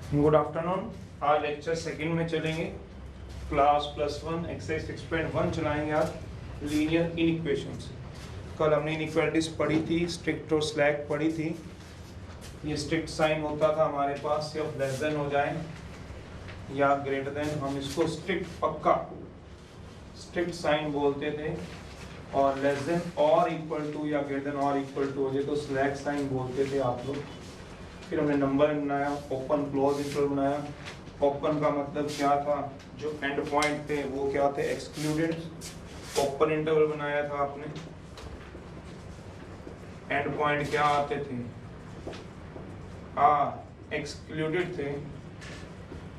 Good afternoon. आज lecture second में चलेंगे। क्लास +1 एक्सरसाइज 6.1 चलाएंगे आज लीनियर इनइक्वेशंस। कल हमने इनइक्वालिटीज पढ़ी थी, स्ट्रिक्ट और स्लैक पढ़ी थी। ये स्ट्रिक्ट साइन होता था हमारे पास, सिर्फ लेस देन हो जाए या ग्रेटर देन, हम इसको स्ट्रिक्ट पक्का स्ट्रिक्ट साइन बोलते थे, और लेस देन और इक्वल टू या ग्रेटर देन और इक्वल टू हो जाए तो स्लैक साइन बोलते थे आप लोग। फिर हमने नंबर बनाया, ओपन क्लोज इंटरवल बनाया। ओपन का मतलब क्या था, जो एंड पॉइंट थे वो क्या थे, एक्सक्लूडेड। ओपन इंटरवल बनाया था आपने, एंड पॉइंट क्या आते थे, एक्सक्लूडेड थे।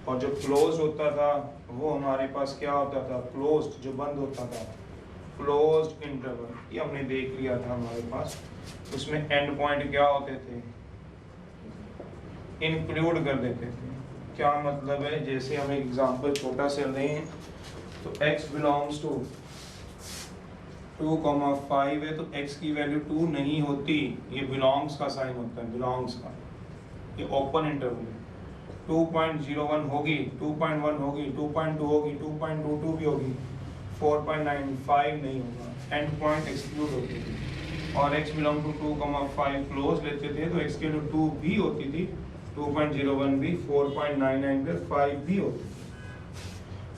और जो क्लोज होता था वो हमारे पास क्या होता था, क्लोज्ड, जो बंद होता था, क्लोज्ड इंटरवल। ये हमने देख लिया था हमारे पास। उसमें एंड पॉइंट क्या होते थे, इंक्लूड कर देते थे। क्या मतलब है, जैसे हम एक एग्जांपल छोटा से लें तो x बिलोंग्स टू 2,5 है तो x की वैल्यू 2 नहीं होती, ये बिलोंग्स का साइन होता है, बिलोंग्स का। ये ओपन इंटरवल है। 2.01 होगी, 2.1 होगी, 2.2 होगी, 2.22 भी होगी, 4.95 नहीं होगा, एंड पॉइंट एक्सक्लूड होती थी। और x बिलोंग टू 2,5 क्लोज लेते थे तो x की वैल्यू 2 भी होती थी, 2.01 भी, 4.99 पे 5 भी होती थी।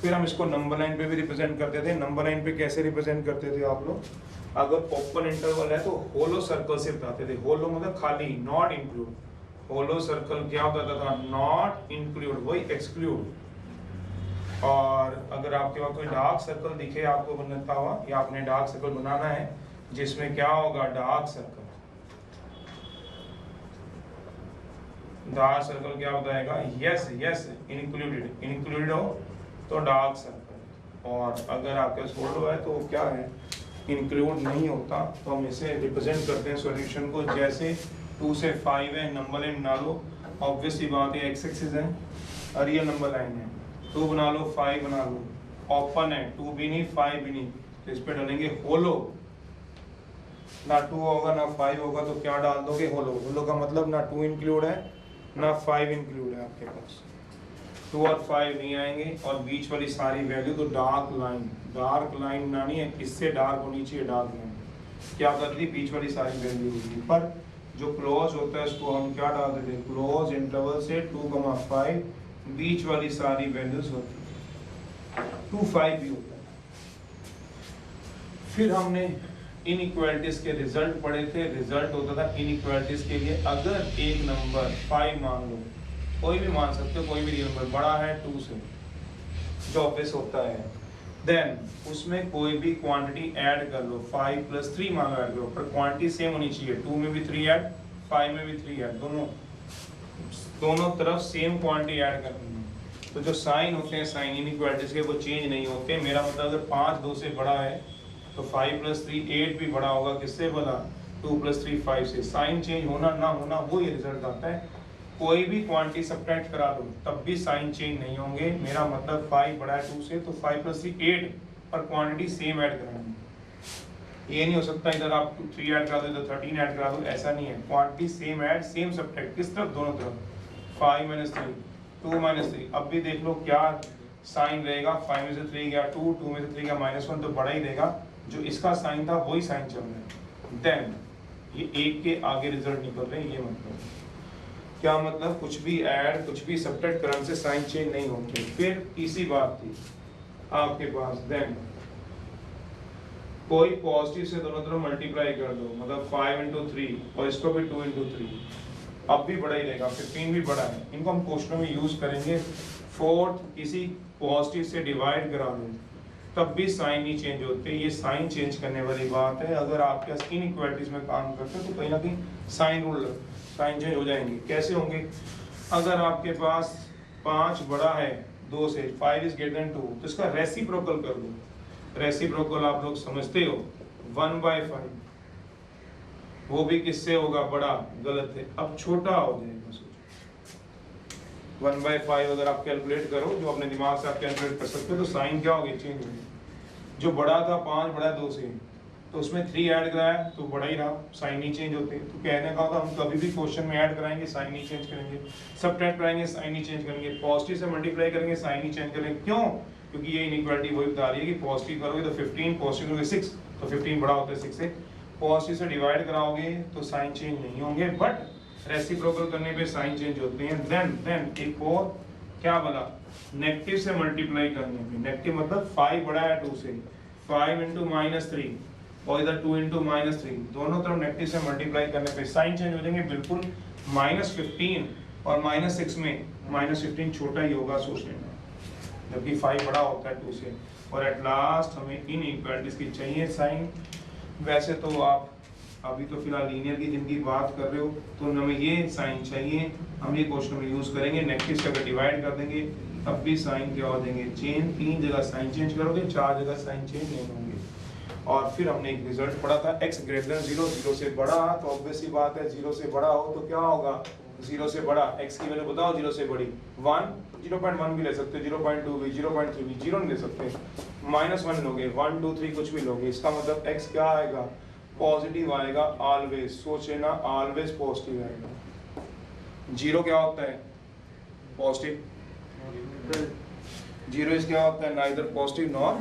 फिर हम इसको नंबर लाइन पे भी रिप्रेजेंट करते थे। नंबर लाइन पे कैसे रिप्रेजेंट करते थे आप लोग, अगर ओपन इंटरवल है तो होलो सर्कल से बताते थे। होलो मतलब खाली, नॉट इंक्लूड। होलो सर्कल क्या होता था, नॉट इंक्लूड, वही एक्सक्लूड। और अगर आपके पास कोई डार्क सर्कल दिखे आपको बनता हुआ, या आपने डार्क सर्कल बनाना है जिसमें क्या होगा, डार्क सर्कल, डार्क सर्कल क्या बताएगा, यस यस इंक्लूडेड, इंक्लूडेड हो तो डार्क सर्कल। और अगर आपके पास होलो है तो क्या है, इंक्लूड नहीं होता। तो हम इसे रिप्रेजेंट करते हैं सॉल्यूशन को, जैसे 2 से 5 है, नंबर लाइन बना लो। ऑब्वियसली बात है, एक्स एक्सिस है, रियल नंबर लाइन है, 2 बना लो, 5 बना लो। ओपन है, 2 भी नहीं 5 भी नहीं, तो इस पे डालेंगे होलो। ना 2 होगा ना 5 होगा तो क्या डाल दोगे, होलो। होलो का मतलब ना 2 इंक्लूड है ना 5 इंक्लूड है आपके पास, 2 और 5 नहीं आएंगे। और बीच वाली सारी वैल्यू तो डार्क लाइन, डार्क लाइन बनानी है, इससे डार्क होनी चाहिए डार्क लाइन। क्या करती, बीच वाली सारी वैल्यू होगी। पर जो क्लोज होता है उसको हम क्या डाल देते हैं, क्लोज इंटरवल से 2,5 बीच वाली सारी वैल्यूज होती है, 2,5 भी होता है। फिर हमने इनइक्वालिटीज के रिजल्ट पढ़े थे। रिजल्ट होता था इनइक्वालिटीज के लिए, अगर एक नंबर 5 मान लो, कोई भी मान सकते हो, कोई भी रियल नंबर बड़ा है 2 से, जो ऑब्वियस होता है, देन उसमें कोई भी क्वांटिटी ऐड कर लो, 5 + 3 मान लो ऐड करो, पर क्वांटिटी सेम होनी चाहिए, 2 में भी 3 ऐड, 5 में भी 3 ऐड, दोनों तरफ सेम क्वांटिटी ऐड करनी है। तो जो साइन होते हैं, साइन इनइक्वालिटीज के, वो चेंज नहीं होते। मेरा मतलब अगर 5 2 से बड़ा है तो 5 + 3 8 भी बड़ा होगा, किससे बड़ा, 2 + 3 5 से। साइन चेंज होना ना होना वो ये रिजल्ट आता है। कोई भी क्वांटिटी सब्ट्रैक्ट करा दो तब भी साइन चेंज नहीं होंगे। मेरा मतलब 5 बड़ा है 2 से तो 5 + 3 8, पर क्वांटिटी सेम ऐड करानी है। ये नहीं हो सकता इधर आप 3 ऐड करा दो तो 13 ऐड करा दो, ऐसा नहीं है। Quantity same add, same subtract, किस तरफ, दोनों तरफ। 5 - 3, 2 - 3। अब भी देख लो क्या साइन रहेगा, 5 में से 3 गया 2, 2 में से 3 गया -1, तो बड़ा ही देगा। जो इसका साइन था वही साइन चल रहा है। देन ये एक के आगे रिजल्ट निकल रहे हैं, ये मतलब क्या, मतलब कुछ भी ऐड कुछ भी सब्ट्रैक्ट करने से साइन चेंज नहीं होते। फिर तीसरी बात थी आपके पास, देन कोई पॉजिटिव से दोनों तरफ मल्टीप्लाई कर दो, मतलब 5 × 3 और इसको भी 2 × 3, अब भी बड़ा ही रहेगा, 15 भी बड़ा है। इनको हम क्वेश्चनों में यूज करेंगे। फोर्थ, किसी पॉजिटिव से डिवाइड करा दो तब भी साइन नहीं चेंज होते। ये साइन चेंज करने वाली बात है। अगर आपके पास इनइक्वालिटीज में काम करते हो तो कहीं ना कहीं साइन रूल, साइन चेंज हो जाएंगे। कैसे होंगे, अगर आपके पास 5 बड़ा है 2 से, 5 = 2, तो इसका रेसिप्रोकल कर दो। रेसिप्रोकल आप लोग समझते हो, 1/5, वो भी किससे होगा, बड़ा, गलत है, अब छोटा हो जाएगा। सोचो 1/5 अगर आप कैलकुलेट करो, जो अपने दिमाग से आप कैलकुलेट कर सकते हो, तो साइन क्या होगी, चेंज होगी। जो बड़ा था 5 बड़ा 2 से, तो उसमें 3 ऐड कराया तो बड़ा ही रहा, साइन नहीं चेंज होते। तो कहने का होता हम कभी भी क्वेश्चन में ऐड कराएंगे साइन नहीं चेंज करेंगे, सबट्रैक्ट कराएंगे साइन नहीं चेंज करेंगे, पॉजिटिव से मल्टीप्लाई करेंगे साइन नहीं चेंज करेंगे। क्यों? क्योंकि ये इनइक्वालिटी वही बता रही है कि पॉजिटिव करोगे तो 15, पॉजिटिव करोगे 6, तो 15 बड़ा होता है 6 से। पॉजिटिव से डिवाइड कराओगे तो साइन चेंज नहीं होंगे, बट रेसिप्रोकल करने पे साइन चेंज होते हैं। देन एक और क्या बोला, नेगेटिव से मल्टीप्लाई करने पे, नेगेटिव मतलब 5 बड़ा है 2 से, 5 इंटू -3 और इधर 2 इंटू -3, दोनों तरफ नेगेटिव से मल्टीप्लाई करने पे साइन चेंज हो जाएंगे बिल्कुल। -15 और -6 में -15 छोटा ही होगा, सोच लेना, जबकि 5 बड़ा होता है 2 से। और एट लास्ट हमें इनइक्वालिटीज की चाहिए साइन। वैसे तो आप अभी तो फिलहाल लीनियर की जिनकी बात कर रहे हो तो हमें ये साइन चाहिए, हम ये क्वेश्चन में यूज करेंगे। नेगेटिव से अगर डिवाइड कर देंगे तब भी साइन क्या हो देंगे, चेंज। 3 जगह साइन चेंज करोगे, 4 जगह साइन चेंज नहीं होंगे। और फिर हमने एक रिजल्ट पढ़ा था x ग्रेटर देन 0, 0 से बड़ा, तो ऑब्वियस सी बात है 0 से बड़ा हो तो क्या होगा, 0 से बड़ा। x की वैल्यू बताओ 0 से बड़ी, 1, 0.1 भी ले सकते हो, 0.2 भी, 0.3 भी, 0 नहीं ले सकते, -1 लोगे, 1, 2, 3 कुछ भी लोगे। इसका मतलब x क्या आएगा, पॉजिटिव आएगा ऑलवेज। सोचे ना, ऑलवेज पॉजिटिव आएगा। 0 क्या होता है, पॉजिटिव। 0 इस क्या होता है, नाइदर पॉजिटिव नॉर,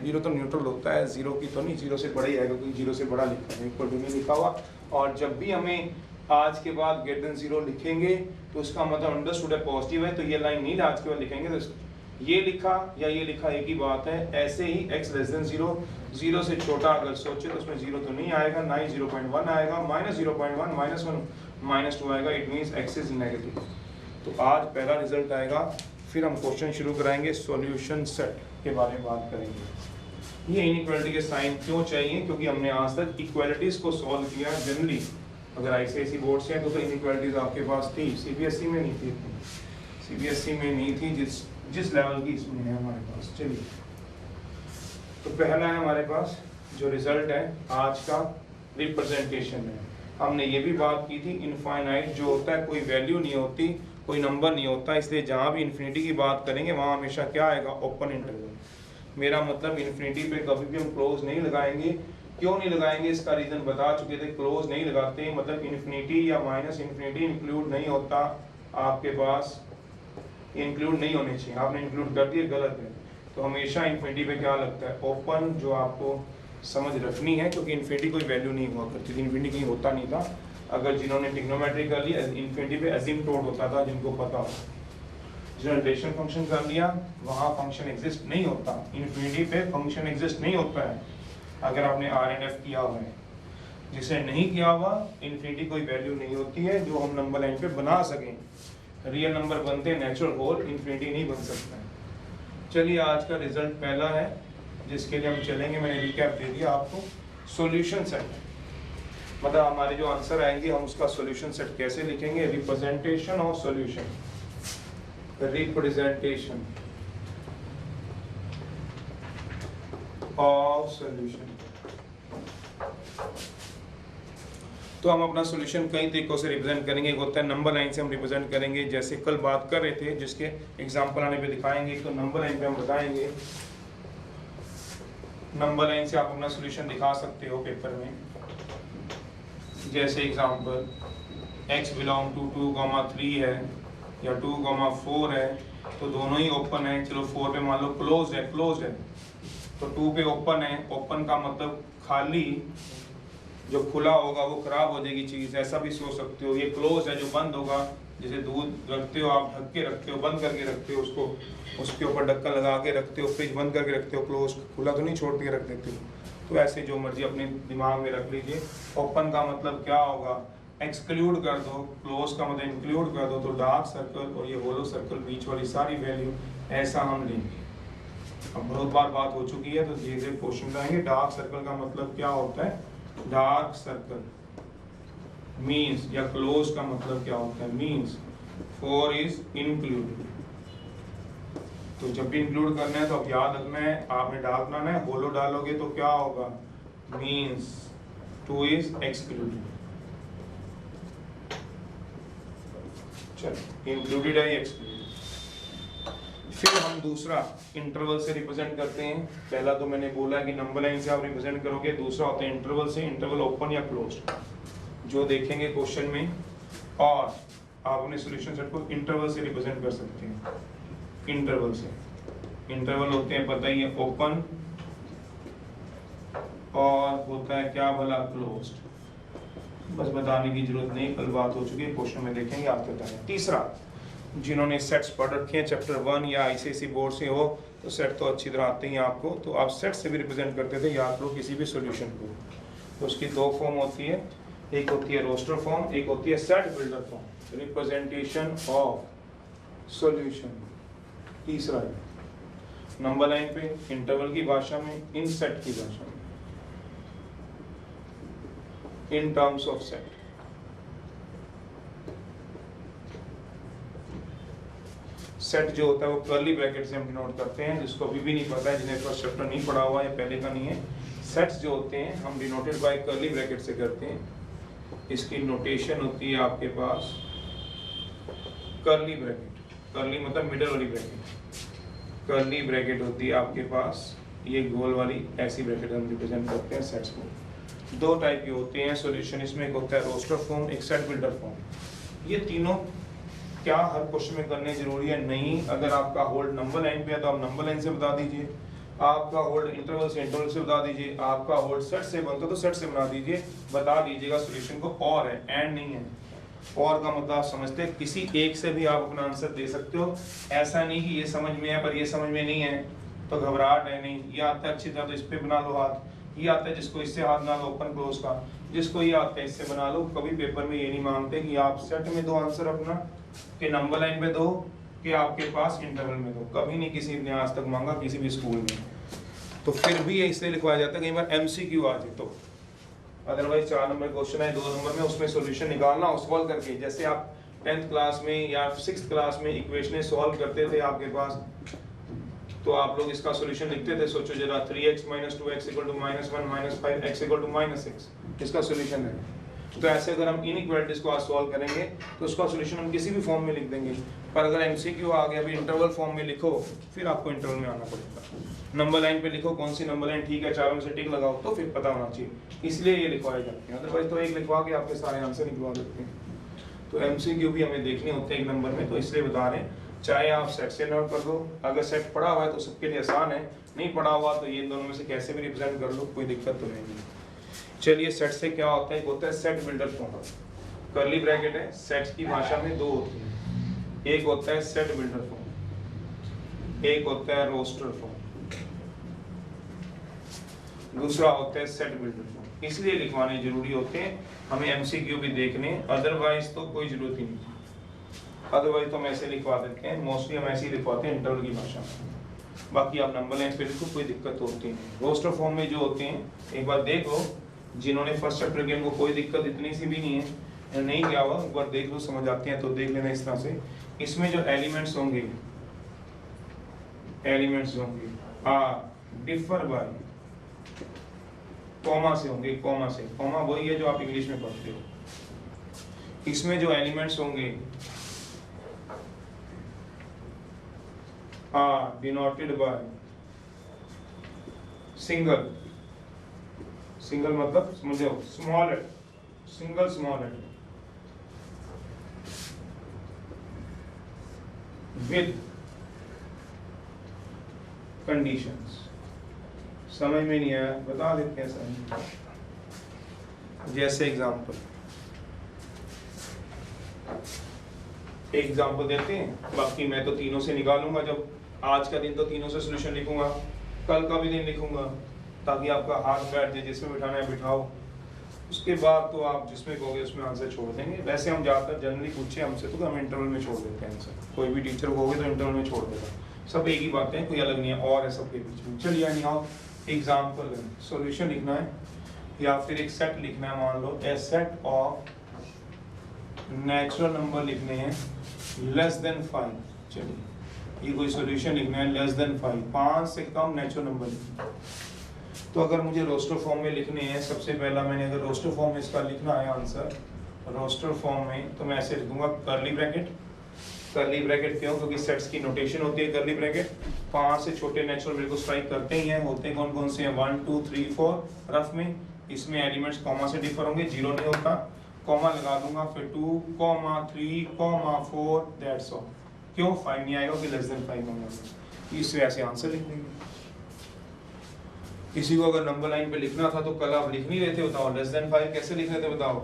0 तो न्यूट्रल होता है, 0 की तो नहीं, 0 से बड़ा ही आएगा क्योंकि 0 से बड़ा लिखा है, इक्वल टू नहीं लिखा हुआ। और जब भी हमें आज के बाद ग्रेटर देन 0 लिखेंगे तो उसका मतलब अंडरस्टूड है पॉजिटिव है, तो ये लाइन नहीं आज के बाद लिखेंगे, तो ये लिखा या ये लिखा एक ही बात है। ऐसे ही x लेस देन 0, 0 से छोटा अगर सोचे तो उसमें 0 तो नहीं आएगा, ना ही 0.1 आएगा, -0.1, -1, -2 आएगा, it means x is negative. तो आज पहला रिजल्ट आएगा, फिर हम क्वेश्चन शुरू कराएंगे, सॉल्यूशन सेट के बारे में बात करेंगे। ये इनइक्वालिटी के साइन क्यों चाहिए, क्योंकि हमने आज तक इक्वालिटीज को सॉल्व किया। जनरली अगर आईसीआईसी बोर्ड से हैं तो इनइक्वालिटीज आपके पास थी, सीबीएसई में नहीं थी, सीबीएसई में नहीं थी जिस लेवल की इसमें है हमारे पास। चलिए, तो पहला है हमारे पास जो रिजल्ट है आज का, रिप्रेजेंटेशन है। हमने ये भी बात की थी, इनफाइनाइट जो होता है कोई वैल्यू नहीं होती, कोई नंबर नहीं होता, इसलिए जहाँ भी इन्फिनिटी की बात करेंगे वहाँ हमेशा क्या आएगा, ओपन इंटरवल। मेरा मतलब इन्फिनिटी पे कभी भी हम क्लोज नहीं लगाएंगे। क्यों नहीं लगाएंगे, इसका रीजन बता चुके थे। क्लोज नहीं लगाते मतलब इन्फिनिटी या माइनस इन्फिनिटी इंक्लूड नहीं होता आपके पास, इंक्लूड नहीं होने चाहिए, आपने इंक्लूड कर दिए, गलत है। तो हमेशा इन्फिनिटी पे क्या लगता है, ओपन, जो आपको समझ रखनी है, क्योंकि इन्फिनिटी कोई वैल्यू नहीं हुआ करती थी, इन्फिनिटी कहीं होता नहीं था। अगर जिन्होंने ट्रिग्नोमेट्री कर ली, इन्फिनिटी पे एसिम्प्टोट होता था, जिनको पता हो। जिन्होंने रिलेशन फंक्शन कर लिया, वहाँ फंक्शन एग्जिस्ट नहीं होता, इन्फिनिटी पे फंक्शन एग्जिस्ट नहीं होता है अगर आपने RNF किया हुआ है। जिसे नहीं किया हुआ, इन्फिनिटी कोई वैल्यू नहीं होती है जो हम नंबर लाइन पे बना सकें। रियल नंबर बनते हैं नेचुरल होल, इन्फिनिटी नहीं बन सकता है। चलिए, आज का रिजल्ट पहला है जिसके लिए हम चलेंगे, मैंने रिकैप दे दिया आपको। सॉल्यूशन सेट मतलब हमारे जो आंसर आएंगे हम उसका सॉल्यूशन सेट कैसे लिखेंगे, representation of solution, representation of solution. तो हम अपना सॉल्यूशन कई तरीकों से रिप्रेजेंट करेंगे। एक होता है नंबर लाइन से हम रिप्रेजेंट करेंगे, जैसे कल बात कर रहे थे, जिसके एग्जांपल आने पे दिखाएंगे। तो नंबर लाइन पे हम बताएंगे, नंबर लाइन से आप अपना सॉल्यूशन दिखा सकते हो पेपर में। जैसे एग्जांपल x बिलोंग टू 2,3 है या 2,4 है, तो दोनों ही ओपन है। चलो 4 पे मान लो क्लोज है, तो 2 पे ओपन है। ओपन का मतलब खाली, जो खुला होगा वो खराब हो जाएगी चीज़, ऐसा भी सोच सकते हो। ये क्लोज है, जो बंद होगा, जैसे दूध रखते हो आप, ढक के रखते हो, बंद करके रखते हो उसको, उसके ऊपर ढक्कन लगा के रखते हो, फ्रिज बंद करके रखते हो, क्लोज, खुला तो नहीं छोड़ के रख देते हो। तो ऐसे जो मर्जी अपने दिमाग में रख लीजिए। ओपन का मतलब क्या होगा, एक्सक्लूड कर दो, क्लोज का मतलब इंक्लूड कर दो। तो डार्क सर्कल और ये होलो सर्कल, बीच वाली सारी वैल्यू ऐसा हम लेंगे। अब बहुत बार बात हो चुकी है तो धीरे धीरे क्वेश्चन आएंगे। डार्क सर्कल का मतलब क्या होता है, डार्क सर्कल मीन्स, या क्लोज का मतलब क्या होता है, मीन्स 4 इज इंक्लूड। तो जब भी इंक्लूड करना है तो अब याद रखना है, आपने डार्क बनाना है, होलो डालोगे तो क्या होगा, मीन्स 2 इज एक्सक्लूडेड। चलो, इंक्लूडेड है, एक्सक्लूडेड। फिर हम दूसरा इंटरवल से रिप्रेजेंट करते हैं। पहला तो मैंने बोला कि नंबर लाइन से आप रिप्रेजेंट करोगे, दूसरा होता है इंटरवल से, इंटरवल ओपन या क्लोज्ड जो देखेंगे क्वेश्चन में, और आप अपने सॉल्यूशन सेट को इंटरवल से रिप्रेजेंट कर सकते हैं। इंटरवल से, इंटरवल होते हैं पता ही है ओपन और होता है क्या भला क्लोज्ड, बस बताने की जरूरत नहीं, कल बात हो चुकी है, क्वेश्चन में देखेंगे आप बताएं। तीसरा, जिन्होंने सेट्स पढ़ रखे हैं चैप्टर 1 या आईसीएसई बोर्ड से हो तो सेट तो अच्छी तरह आते हैं आपको, तो आप सेट से भी रिप्रेजेंट करते थे याद करो किसी भी सॉल्यूशन को। तो उसकी दो फॉर्म होती है, एक होती है रोस्टर फॉर्म, एक होती है set builder form, representation of solution. तीसरा नंबर लाइन पे, इंटरवल की भाषा में, इन सेट की भाषा में, in terms of set. Set जो होता है वो कर्ली ब्रैकेट से हम डिनोट करते हैं, जिसको अभी भी नहीं पता है, जिन्हें फर्स्ट चैप्टर नहीं पढ़ा हुआ है, पहले का नहीं है, सेट्स जो होते हैं हम डिनोटेड बाय कर्ली ब्रैकेट से करते हैं। इसकी नोटेशन होती है आपके पास कर्ली ब्रैकेट, कर्ली मतलब मिडल वाली ब्रैकेट, कर्ली ब्रैकेट होती है आपके पास, ये गोल वाली ऐसी ब्रैकेट हम रिप्रेजेंट करते हैं सेट्स को। दो टाइप के होते हैं सॉल्यूशन इसमें, एक होता है रोस्टर फॉर्म, एक सेट बिल्डर फॉर्म। ये तीनों क्या हर क्वेश्चन में करने जरूरी है? नहीं। अगर आपका होल्ड नंबर लाइन पे है तो आप नंबर लाइन से बता दीजिए, आपका होल्ड इंटरवल से इंटरवल से बता दीजिए, आपका होल्ड सेट से बनता तो सेट से बना दीजिए, बता दीजिएगा सॉल्यूशन को। और है, एंड नहीं है। और का मतलब आप समझते हैं किसी एक से भी आप अपना आंसर दे सकते हो, ऐसा नहीं कि ये समझ में है पर ये समझ में नहीं है तो घबराहट है नहीं। ये आता है अच्छी तरह तो इस पे बना लो हाथ, ये आता है जिसको इससे हाथ बना लो ओपन क्लोज का, जिसको ये आता है इससे बना लो। कभी पेपर में ये नहीं मांगते कि आप सेट में दो आंसर अपना, कि नंबर लाइन पे दो, कि आपके पास इंटरवल में दो, कभी नहीं किसी ने आज तक मांगा किसी भी स्कूल में। तो फिर भी ये इसलिए लिखवाया जाता है कई बार एमसीक्यू आ जाए तो, अदरवाइज 4 नंबर क्वेश्चन है 2 नंबर में, उसमें सॉल्यूशन निकालना और सॉल्व करके, जैसे आप 10th क्लास में या 6th क्लास में इक्वेशनें सॉल्व करते थे आपके पास, तो आप लोग इसका सॉल्यूशन लिखते थे। सोचो जरा 3x - 2x = -1 - 5x = -6, इसका सॉल्यूशन है। तो ऐसे अगर हम इनइक्वालिटीज को आज सॉल्व करेंगे तो उसका सॉल्यूशन हम किसी भी फॉर्म में लिख देंगे। पर अगर एमसीक्यू आ गया अभी इंटरवल फॉर्म में लिखो, फिर आपको इंटरवल में आना पड़ेगा। नंबर लाइन पे लिखो कौन सी नंबर लाइन ठीक है, चारों में से टिक लगाओ, तो फिर पता होना चाहिए, इसलिए ये लिखवाए जाते हैं। अदरवाइज तो एक लिखवा के आपके सारे आंसर निकलवा देते हैं। तो एमसीक्यू भी हमें देखने होते हैं एक नंबर में, तो इसलिए बता रहे हैं। चाहे आप सेट से नोट कर दो, अगर सेट पढ़ा हुआ है तो सबके लिए आसान है, नहीं पढ़ा हुआ तो ये दोनों में से कैसे भी रिप्रेजेंट कर लो, कोई दिक्कत तो नहीं। चलिए सेट से क्या होता है, एक होता है set builder form, curly bracket है, सेट्स की भाषा में दो होती है, एक होता है सेट बिल्डर फॉर्म, एक होता है रोस्टर फॉर्म, दूसरा होता है सेट बिल्डर फॉर्म। इसलिए लिखवाने जरूरी होते हैं, हमें एमसीक्यू भी देखने, अदरवाइज तो कोई जरूरत ही नहीं। अदरवाइज तो हम ऐसे लिखवा देते हैं, मोस्टली हम ऐसे ही लिखवाते हैं इंटरवल की भाषा में। बाकी आप नंबर लाइन पे लिखो, कोई दिक्कत होती नहीं। रोस्टर फॉर्म में जो होते हैं, एक बार देखो, जिन्होंने फर्स्ट चैप्टर के उनको कोई दिक्कत इतनी सी भी नहीं है, नहीं क्या हुआ एक बार देख लो, समझ आते हैं तो देख लेना इस तरह से। इसमें जो एलिमेंट्स होंगे डिफर बाय कॉमा से होंगे, कॉमा से, कॉमा वही है जो आप इंग्लिश में पढ़ते हो। इसमें जो एलिमेंट्स होंगे डिनोटेड बाय सिंगल, सिंगल मतलब समझो small letter, single small letter with conditions. समझ में नहीं आया बता देते हैं सर, जैसे एग्जाम्पल देते हैं। बाकी मैं तो तीनों से निकालूंगा, जब आज का दिन तो तीनों से सॉल्यूशन लिखूंगा, कल का भी दिन लिखूंगा, ताकि आपका हाथ बैठ जाए, जिसमें बिठाना है बिठाओ। उसके बाद तो आप जिसमें कहोगे उसमें आंसर छोड़ देंगे। वैसे हम ज़्यादातर जनरली पूछे हमसे तो हम इंटरवल में छोड़ देते हैं आंसर, कोई भी टीचर कहोगे तो इंटरवल में छोड़ देगा, सब एक ही बातें हैं, कोई अलग नहीं है, और है सबके बीच में। चलिए यानी आप एग्जाम्पल सॉल्यूशन लिखना है या फिर एक सेट लिखना है, मान लो ए सेट ऑफ नेचुरल नंबर लिखने हैं लेस देन 5। चलिए ये कोई सॉल्यूशन लिखना है लेस देन 5, 5 से कम नेचुरल नंबर लिखना। तो अगर मुझे रोस्टर फॉर्म में लिखने हैं, सबसे पहला मैंने अगर रोस्टर फॉर्म में इसका लिखना है आंसर, रोस्टर फॉर्म में तो मैं ऐसे लिखूंगा कर्ली ब्रैकेट करली ब्रैकेट क्यों? क्योंकि सेट्स की नोटेशन होती है करली ब्रैकेट। 5 से छोटे नेचुरल बिल्कुल स्ट्राइक करते ही हैं, होते कौन कौन से हैं? 1 2 3 4 रफ में। इसमें एलिमेंट्स कॉमा से डिफर होंगे, जीरो नहीं होता, कॉमा लगा दूंगा, फिर 2 3 4 दैट्स ऑल। क्यों 5 नहीं आएगा? कि लेस देन 5 होगा। इस वजह से आंसर लिख देंगे। किसी को अगर नंबर लाइन पे लिखना था तो कल आप लिख नहीं रहे थे, बताओ लेस देन 5 कैसे लिख रहे थे? बताओ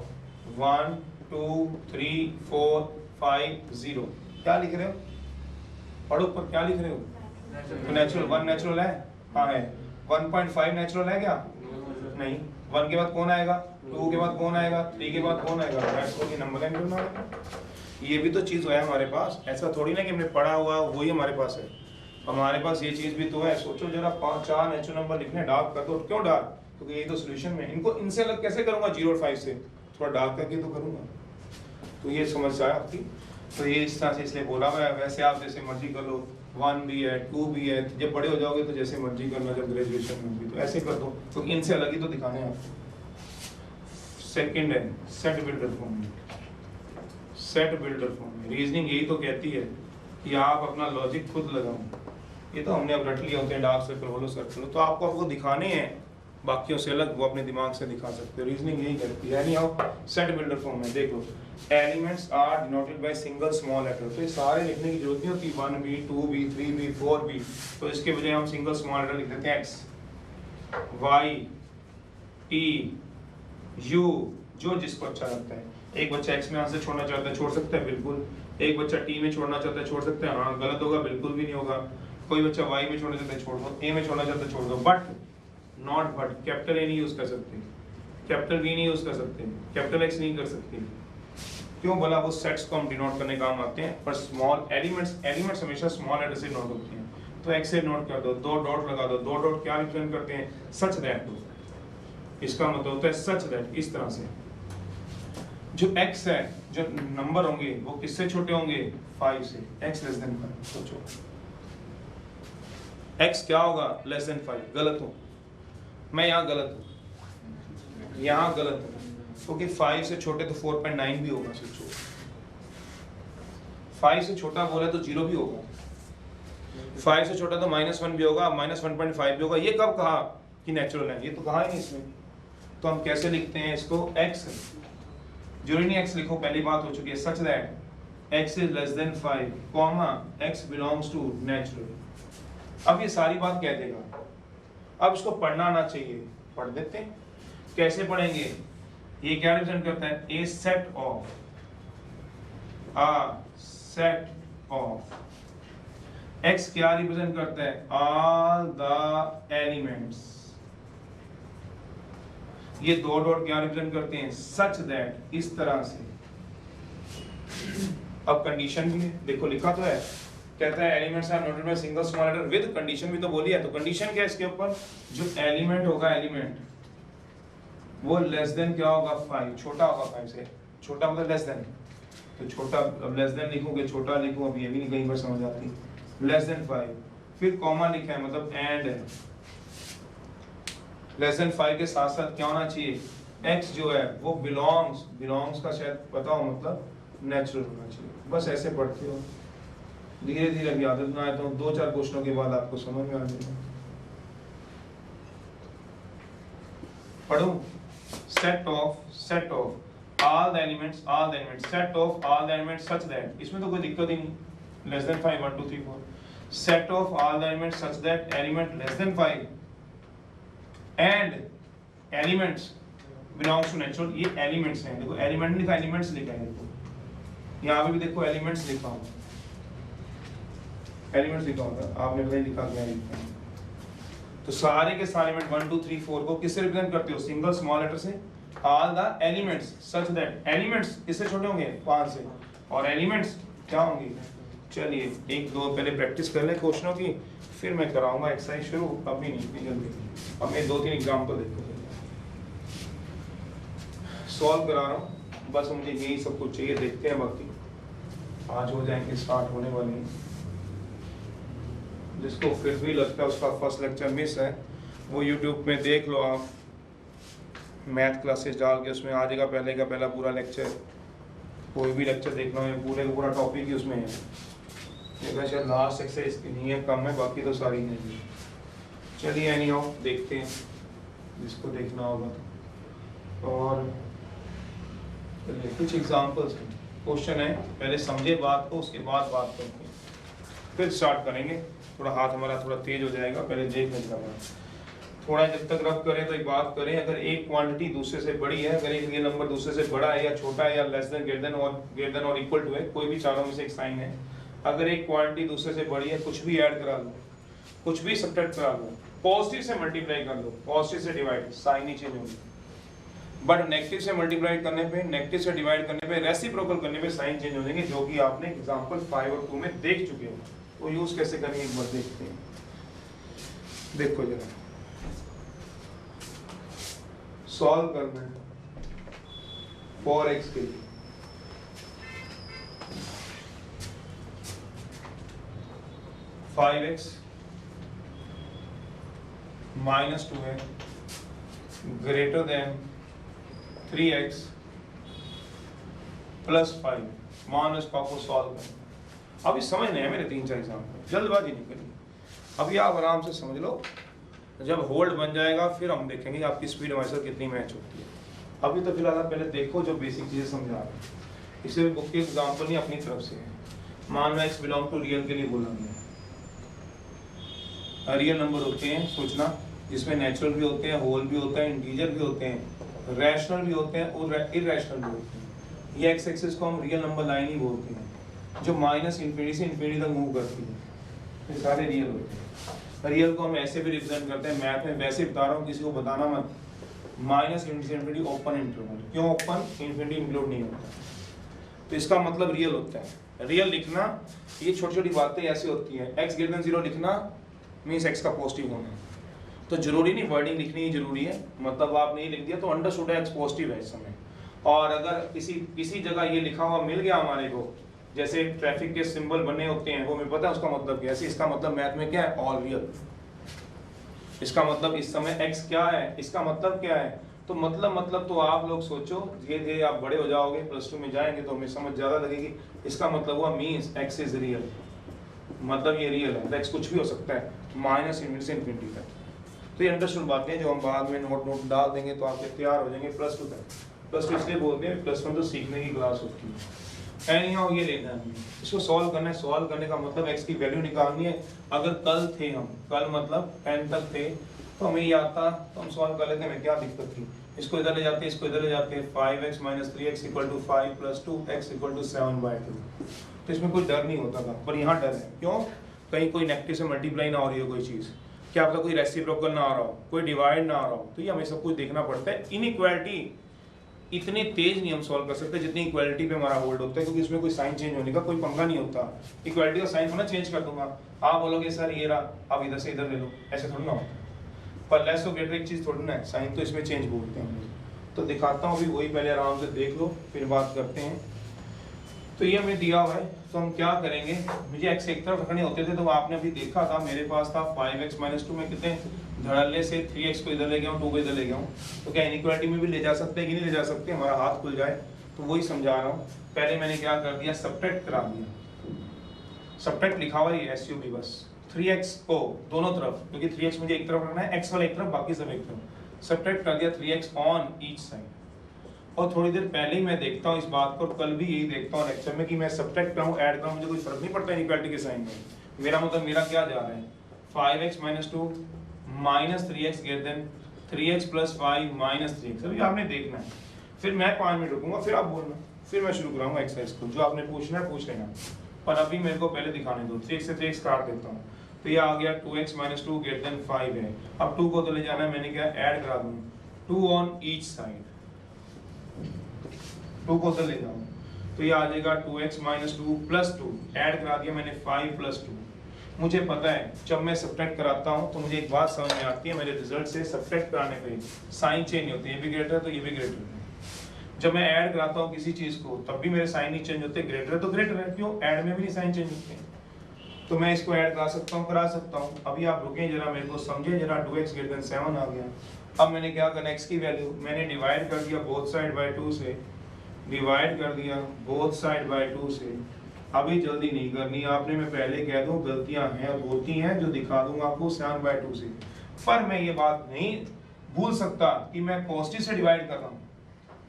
1 2 3 4 5 0 क्या लिख रहे हो? पढ़ो ऊपर क्या लिख रहे हो? तो नेचुरल 1 नेचुरल है, हाँ है। 1.5 नेचुरल है क्या? नहीं। 1 के बाद कौन आएगा? 2 के बाद कौन आएगा? 3 के बाद कौन आएगा? दैट्स व्हाट ये नंबर लाइन ढूंढना है। ये भी तो चीज है हमारे पास, ऐसा थोड़ी ना कि हमने पढ़ा हुआ वही हमारे पास है, हमारे पास ये चीज भी तो है। सोचो जरा 4 नेचुरल नंबर लिखने, डार्क कर दो। क्यों डार्क? क्योंकि यही तो सॉल्यूशन में इनको इनसे अलग कैसे करूंगा? 0 और 5 से थोड़ा डार्क करके तो करूंगा। तो ये समझ आया आपकी? तो ये इस तरह से इसलिए बोला हुआ है। वैसे आप जैसे मर्जी कर लो, 1 भी है 2 भी है, जब बड़े हो जाओगे तो जैसे मर्जी करना, जब ग्रेजुएशन में भी तो ऐसे कर दो, क्योंकि इनसे अलग ही तो दिखाने हैं आपको। सेकंड है सेट बिल्डर फॉर्म में। सेट बिल्डर फॉर्म में रीजनिंग यही तो कहती है कि आप अपना लॉजिक खुद लगाओ। ये तो हमने अब रट लिए होते हैं डार्क सर्कल होलो सर्कल, तो आपको दिखाने हैं बाकियों से अलग, वो अपने दिमाग से दिखा सकते हो। रीजनिंग यही करती है। यानी सेट बिल्डर फॉर्म में देख लो, elements are denoted by single small letter. तो ये सारे लिखने की जरूरत नहीं होती, 1b 2b 3b 4b, तो इसके बजाय हम सिंगल स्मॉल लेटर लिख देते हैं। x y t u, जो जिसको अच्छा लगता है। एक बच्चा x में आंसर छोड़ना चाहता है, छोड़ सकता है बिल्कुल। एक बच्चा t में छोड़ना चाहता है, छोड़ सकते हैं। हाँ गलत होगा? बिल्कुल भी नहीं होगा। कोई बच्चा y में छोड़ना चाहता है, छोड़ दो। a में छोड़ना चाहता है, छोड़ दो। But not but, capital A नहीं यूज कर सकते, कैपिटल B नहीं यूज कर सकते, कैपिटल X नहीं कर सकते। क्यों? बोला वो सेट्स को हम डिनोट करने काम आते हैं, पर स्मॉल एलिमेंट्स हमेशा स्मॉल लेटर से नोट होती हैं। तो X से नोट कर दो, 2 डॉट लगा दो। 2 डॉट क्या रिप्रेजेंट करते हैं? Such that. इसका मतलब होता है सच दैट। इस तरह से जो x है, जो नंबर होंगे वो किससे छोटे होंगे? 5 से। x less than 5। सोचो x क्या होगा? Less than 5। गलत हूं मैं, यहाँ गलत हूँ, यहाँ गलत हूँ, क्योंकि 5 से छोटे तो 4.9 भी होगा। सोचो 5 से छोटा बोला तो 0 भी होगा, 5 से छोटा तो -1 भी होगा, -1.5 भी होगा। ये कब कहा कि नेचुरल है? ये तो कहा ही नहीं इसमें। तो हम कैसे लिखते हैं इसको? x जरूरी नहीं x लिखो, पहली बात हो चुकी है। Such that x is less than 5 comma x belongs to natural. अब ये सारी बात कह देगा, अब इसको पढ़ना आना चाहिए, पढ़ देते हैं। कैसे पढ़ेंगे? ये क्या रिप्रेजेंट करता है? ए सेट ऑफ x क्या रिप्रेजेंट करता है? All the elements. ये 2 डॉट क्या रिप्रेजेंट करते हैं? Such that. इस तरह से। अब कंडीशन भी है, देखो लिखा तो है, कहता है elements are noted by single small letter with condition भी तो बोली है। तो कंडीशन क्या है इसके ऊपर? जो एलिमेंट होगा, एलिमेंट वो लेस देन क्या होगा? 5, छोटा होगा 5 से। छोटा मतलब लेस देन, तो छोटा, अब लेस देन लिखोगे, छोटा लिखो, अब ये भी नहीं कहीं पर समझ आती। लेस देन 5, फिर कॉमा लिखा है, मतलब एंड है। लेस देन 5 के साथ साथ क्या होना चाहिए? x जो है वो बिलोंग्स का शायद पता हो, मतलब नेचुरल होना चाहिए। बस ऐसे पढ़ते हो, धीरे धीरे अभी आदत में आए तो 2-4 क्वेश्चनों के बाद आपको समझ में आ जाएगा। पढ़ो। Set of all the elements set of all the elements such that. इसमें तो कोई दिक्कत ही नहीं। Less than 5 1 2 3 4 set of all the elements such that element less than 5 and elements belongs to natural. ये एलिमेंट्स हैं, देखो एलिमेंट लिखा, एलिमेंट्स लिखा है, देखो यहाँ पे भी देखो एलिमेंट्स लिखा हुआ, एलिमेंट्स लिखा होगा, आपने पता लिखा क्या है। तो सारे के सारे एलिमेंट 1 2 3 4 को किससे रिप्रेजेंट करते हो? सिंगल स्मॉल लेटर से। All the elements such that, elements किससे छोटे होंगे? 5 से। और एलिमेंट्स क्या होंगे? चलिए 1-2 पहले प्रैक्टिस कर ले क्वेश्चनों की, फिर मैं कराऊंगा एक्सरसाइज शुरू। अभी नहीं, इतनी जल्दी। अब मैं 2-3 एग्जांपल देखो सॉल्व करा रहा हूँ, बस मुझे यही सब कुछ चाहिए। देखते हैं, बाकी आज हो जाएंगे, स्टार्ट होने वाले हैं। जिसको फिर भी लगता है उसका फर्स्ट लेक्चर मिस है, वो यूट्यूब में देख लो आप, मैथ क्लासेस डाल के उसमें आ जाएगा पहले का पहला पूरा लेक्चर, कोई भी लेक्चर देखना हो, पूरे का पूरा टॉपिक ही उसमें है। ये शायद लास्ट एक्सरसाइज की नहीं है, कम है, बाकी तो सारी नहीं है। चलिए एनी हाउ देखते हैं जिसको देखना होगा तो। और चलिए कुछ एग्जांपल्स हैं, क्वेश्चन है, पहले समझे बात को, उसके बाद बात करते हैं, फिर स्टार्ट करेंगे। थोड़ा हाथ हमारा थोड़ा तेज हो जाएगा, पहले देख लेंगे थोड़ा। जब तक रब करें तो एक बात करें, अगर एक क्वांटिटी दूसरे से बड़ी है, अगर एक रियल नंबर दूसरे से बड़ा है या छोटा है या लेस देन, ग्रेटर देन और इक्वल टू है, कोई भी चारों में से एक साइन है, अगर एक क्वांटिटी दूसरे से बड़ी है, कुछ भी ऐड करा लो, कुछ भी सब्ट्रैक्ट करा लो, पॉजिटिव से मल्टीप्लाई कर लो, पॉजिटिव से डिवाइड, साइन ही चेंज होगी। बट नेगेटिव से मल्टीप्लाई करने पे, नेगेटिव से डिवाइड करने पे, रेसिप्रोकल करने पे साइन चेंज हो जाएंगे, जो कि आपने एग्जांपल 5 और 2 में देख चुके हो। वो यूज कैसे करेंगे एक बार देखते हैं। देखो जरा सॉल्व करना है 4x के लिए। (5x - 2 है ग्रेटर देन 3x + 5। मान लो इसको आपको सॉल्व करना। अभी समझने हैं मेरे 3-4 एग्जाम्पल, जल्दबाजी नहीं करनी, अभी आप आराम से समझ लो। जब होल्ड बन जाएगा फिर हम देखेंगे आपकी स्पीड हमारे साथ कितनी मैच होती है। अभी तो फिलहाल आप पहले देखो जो बेसिक चीज़ें समझा रहे हैं। इसे भी बुक की एग्जाम्पल नहीं, अपनी तरफ से है। मान लो x बिलोंग टू रियल के लिए बोला गया। रियल नंबर होते हैं, सोचना, जिसमें नेचुरल भी होते हैं, होल भी होता है, इंटीजर भी होते हैं, रैशनल भी होते हैं और इरेशनल भी होते हैं। ये एक्स एक्सिस को हम रियल नंबर लाइन ही बोलते हैं, जो -∞ से ∞ तक मूव करती है। ये सारे रियल होते हैं। रियल को हम ऐसे भी रिप्रेजेंट करते हैं मैथ में, वैसे बता रहा हूँ, किसी को बताना मत। -∞ से ∞ ओपन इंटरवल, क्यों ओपन? ∞ इंक्लूड नहीं होता, तो इसका मतलब रियल होता है। रियल लिखना, ये छोटी छोटी बातें ऐसी होती हैं। x > 0 लिखना मीन्स x का पॉजिटिव होना, तो जरूरी नहीं वर्डिंग लिखनी ही जरूरी है, मतलब आप नहीं लिख दिया तो अंडरस्टूड है x पॉजिटिव है इस समय। और अगर किसी जगह ये लिखा हुआ मिल गया हमारे को, जैसे ट्रैफिक के सिंबल बने होते हैं, वो हमें पता है उसका मतलब क्या है। इसका मतलब मैथ में क्या है? All real. इसका मतलब इस समय x क्या है, इसका मतलब क्या है? तो मतलब तो आप लोग सोचो, धीरे धीरे आप बड़े हो जाओगे, +2 में जाएंगे तो हमें समझ ज्यादा लगेगी। इसका मतलब हुआ मीन्स x इज रियल, मतलब ये रियल है। x कुछ भी हो सकता है, -∞ से ∞ तक। तो ये अंडरस्टूड बातें हैं जो हम बाद में नोट डाल देंगे तो आपके तैयार हो जाएंगे +2 तक। +2 इसलिए बोलते हैं, +1 तो सीखने की क्लास होती है। एनीहाउ ये लेना है, इसको सॉल्व करना है। सॉल्व करने का मतलब x की वैल्यू निकालनी है। अगर कल थे हम, कल मतलब 10 तक थे, तो हमें याद था तो हम सॉल्व कर लेते हैं, क्या दिक्कत थी। इसको इधर ले जाते, इसको इधर ले जाते, 5x - 3x = 5 + 2x = 7/2। तो इसमें कोई डर नहीं होता था, पर यहाँ डर है। क्यों? कहीं कोई नेगेटिव से मल्टीप्लाई ना हो रही हो कोई चीज़, क्या आपका कोई रेसिप्रोकल ना आ रहा हो, कोई डिवाइड ना आ रहा हो, तो ये हमें सब कुछ देखना पड़ता है। इनइक्वालिटी इतनी तेज नहीं हम सॉल्व कर सकते जितनी इक्वालिटी पे हमारा होल्ड होता है, क्योंकि इसमें कोई साइन चेंज होने का कोई पंगा नहीं होता। इक्वालिटी का साइन होना चेंज कर दूंगा, आप बोलोगे सर ये रहा, आप इधर से इधर ले लो, ऐसे थोड़ी ना होता। पर लेस और ग्रेटर एक चीज़ थोड़ी ना है, साइन तो इसमें चेंज बोलते हैं। तो दिखाता हूँ अभी, वही पहले आराम से देख लो फिर बात करते हैं। तो ये हमें दिया हुआ है, तो हम क्या करेंगे, मुझे x एक तरफ रखने होते थे, तो आपने अभी देखा था मेरे पास था 5x - 2 में कितने धड़ल्ले से 3x को इधर ले गया हूँ, 2 को इधर ले गया हूँ। तो क्या इनइक्वालिटी में भी ले जा सकते हैं कि नहीं ले जा सकते, हमारा हाथ खुल जाए, तो वही समझा रहा हूँ। पहले मैंने क्या कर दिया, सब्ट्रैक्ट करा दिया। सब्ट्रैक्ट लिखा हुआ है SUB, बस 3x को दोनों तरफ, क्योंकि 3x मुझे एक तरफ रखना है, x वाला एक तरफ, बाकी सब एक तरफ। सब्ट्रैक्ट कर दिया 3x ऑन ईच साइड। और थोड़ी देर पहले ही मैं देखता हूँ इस बात को, कल भी यही देखता हूँ लेक्चर में, कि मैं सब्ट्रैक्ट कराऊँ ऐड कराऊँ, मुझे कोई फर्क नहीं पड़ता इनइक्वालिटी के साइन में। मेरा मतलब मेरा क्या जा रहा है, 5x - 2 - 3x > 3x + 5 - 3x। अभी आपने देखना है, फिर मैं 5 मिनट रुकूंगा, फिर आप बोलना, फिर मैं शुरू कराऊंगा एक्सरसाइज को। जो आपने पूछना है पूछ लेना, पर अभी मेरे को पहले दिखाने दो। 3x से 3x काट देता हूँ, तो ये आ गया 2x - 2 > 5 है। अब 2 को तो ले जाना है, मैंने क्या ऐड करा दूँ, 2 ऑन ईच साइड, 2 को तो ले जाऊँ, तो ये आ जाएगा 2x - 2 + 2, ऐड करा दिया मैंने 5 + 2। मुझे पता है जब मैं सब्ट्रैक्ट कराता हूँ तो मुझे एक बात समझ में आती है, मेरे रिजल्ट से सब्ट्रैक्ट कराने पे साइन चेंज नहीं होते, ये भी ग्रेटर है तो ये भी ग्रेटर है। जब मैं ऐड कराता हूँ किसी चीज़ को तब भी मेरे साइन नहीं चेंज होते, ग्रेटर है तो ग्रेटर है, क्यों? ऐड में भी नहीं साइन चेंज होते। तो मैं इसको ऐड करा सकता हूँ, करा सकता हूँ। अभी आप रुकें जरा, मेरे को समझे जरा। 2x > 7 आ गया। अब मैंने क्या करना, x की वैल्यू मैंने डिवाइड कर दिया बोथ साइड बाय 2 से, डिवाइड कर दिया बोथ साइड बाय 2 से। अभी जल्दी नहीं करनी आपने, मैं पहले कह दूं गलतियां हैं और होती हैं जो दिखा दूंगा आपको 7/2 से। पर मैं ये बात नहीं भूल सकता कि मैं पॉजिटिव से डिवाइड कर रहा हूँ।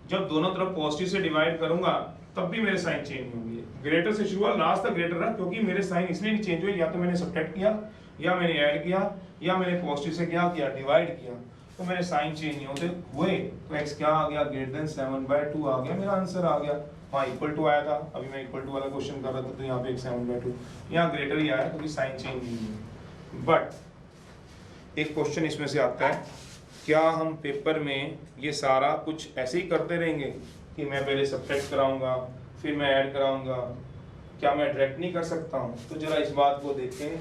जब दोनों तरफ पॉजिटिव से डिवाइड करूंगा तब भी मेरे साइन चेंज होंगे। ग्रेटर से शुरू हुआ लास्ट तक ग्रेटर रहा, क्योंकि मेरे साइन इसलिए नहीं चेंज हुए, या तो मैंने सब्ट्रैक्ट किया, या मैंने ऐड किया, या मैंने पॉजिटिव से क्या किया, डिवाइड किया, तो मेरे साइन चेंज नहीं होते हुए। तो x क्या आ गया, ग्रेटर देन 7/2 आ गया, मेरा आंसर आ गया। हाँ इक्वल टू आया था, अभी मैं इक्वल टू वाला क्वेश्चन कर रहा था, तो यहाँ पे 7/2 यहाँ ग्रेटर ही आया, क्योंकि साइन चेंज नहीं है। बट एक क्वेश्चन इसमें से आता है, क्या हम पेपर में ये सारा कुछ ऐसे ही करते रहेंगे कि मैं पहले सब्ट्रैक्ट कराऊंगा फिर मैं ऐड कराऊंगा? क्या मैं डायरेक्ट नहीं कर सकता हूँ? तो जरा इस बात को देखें।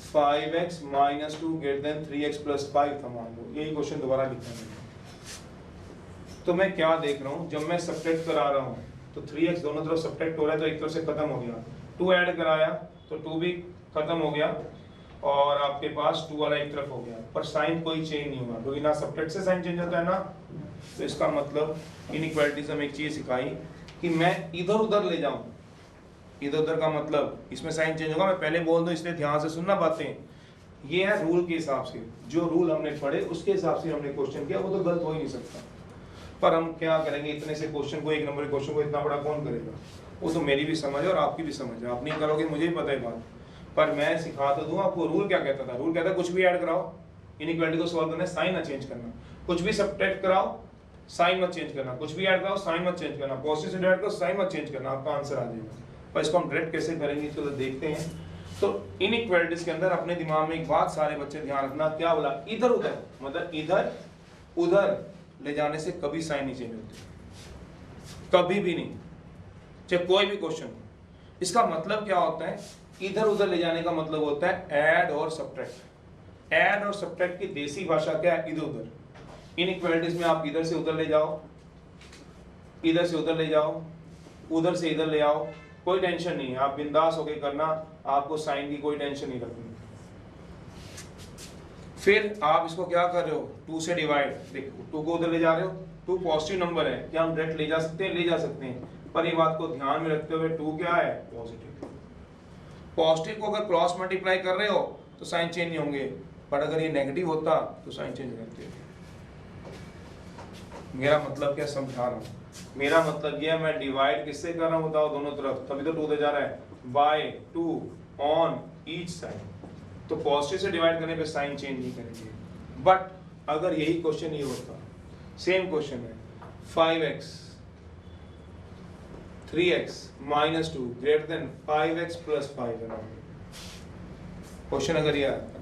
5x - 2 > 3x + 5 था मान लो, यही क्वेश्चन दोबारा लिखा है। तो मैं क्या देख रहा हूँ, जब मैं सब्ट्रैक्ट करा रहा हूँ तो 3x दोनों तरफ सब्ट्रैक्ट हो रहा है, तो एक तरफ से खत्म हो गया। 2 ऐड कराया तो 2 भी खत्म हो गया, और आपके पास 2 वाला एक तरफ हो गया, पर साइन कोई चेंज नहीं हुआ, क्योंकि ना सब्ट्रैक्ट से साइन चेंज होता है ना। तो इसका मतलब इनइक्वालिटीज हमें एक चीज सिखाई कि मैं इधर उधर ले जाऊं। इधर उधर का मतलब इसमें साइन चेंज होगा, मैं पहले बोल दूं, इसलिए ध्यान से सुनना बातें। ये है रूल के हिसाब से, जो रूल हमने पढ़े उसके हिसाब से हमने क्वेश्चन किया, वो तो गलत हो ही नहीं सकता। पर हम क्या करेंगे, इतने से क्वेश्चन को, एक नंबर के क्वेश्चन को इतना बड़ा कौन करेगा? वो तो मेरी भी समझ है और आपकी भी समझ है, आप नहीं करोगे मुझे भी पता है बात, पर मैं सिखा तो दूं आपको। रूल क्या कहता था? रूल कहता है कुछ भी ऐड कराओ, इनइक्वालिटी को सॉल्व करना है, साइन ना चेंज करना। कुछ भी सब्ट्रैक्ट कराओ, साइन मत चेंज करना। कुछ भी ऐड कराओ, साइन मत चेंज करना। पॉजिटिव से डिवाइड करो, साइन मत चेंज करना, आपका आंसर आ जाएगा। पर इसको हम डायरेक्ट कैसे करेंगे, चलो देखते हैं। तो इनइक्वालिटीज के अंदर अपने दिमाग में एक बात सारे बच्चे ध्यान रखना, क्या बोला, इधर उधर, मतलब इधर उधर ले जाने से कभी साइन नहीं चेंज होते, कभी भी नहीं, चाहे कोई भी क्वेश्चन। इसका मतलब क्या होता है, इधर उधर ले जाने का मतलब होता है ऐड और सब्ट्रैक्ट। ऐड और सब्ट्रैक्ट की देसी भाषा क्या है, इधर उधर। इनइक्वालिटीज में आप इधर से उधर ले जाओ, इधर से उधर ले जाओ, उधर से इधर ले आओ, कोई टेंशन नहीं है, आप बिंदास होके करना, आपको साइन की कोई टेंशन नहीं रखनी। फिर आप इसको क्या कर रहे हो, 2 से डिवाइड, देखो 2 को उधर ले जा रहे हो, 2 पॉजिटिव नंबर है, क्या हम डायरेक्ट ले जा सकते हैं? ले जा सकते हैं, पर ये बात को ध्यान में रखते हुए 2 क्या है, पॉजिटिव। पॉजिटिव को अगर क्रॉस मल्टीप्लाई कर रहे हो तो साइन चेंज नहीं होंगे, पर अगर ये नेगेटिव होता तो साइन चेंज करते हैं। मेरा मतलब क्या समझा रहा हूँ, मेरा मतलब ये है, मैं डिवाइड किससे कर रहा हूँ बताओ, दोनों तरफ, तभी तो 2 दे जा रहा है, बाय 2 ऑन ईच साइड। तो पॉजिटिव से डिवाइड करने पे साइन चेंज नहीं करेंगे। बट अगर यही क्वेश्चन ये होता, सेम क्वेश्चन है, 5x 3x - 2 > 5x + 5 है क्वेश्चन, अगर ये आता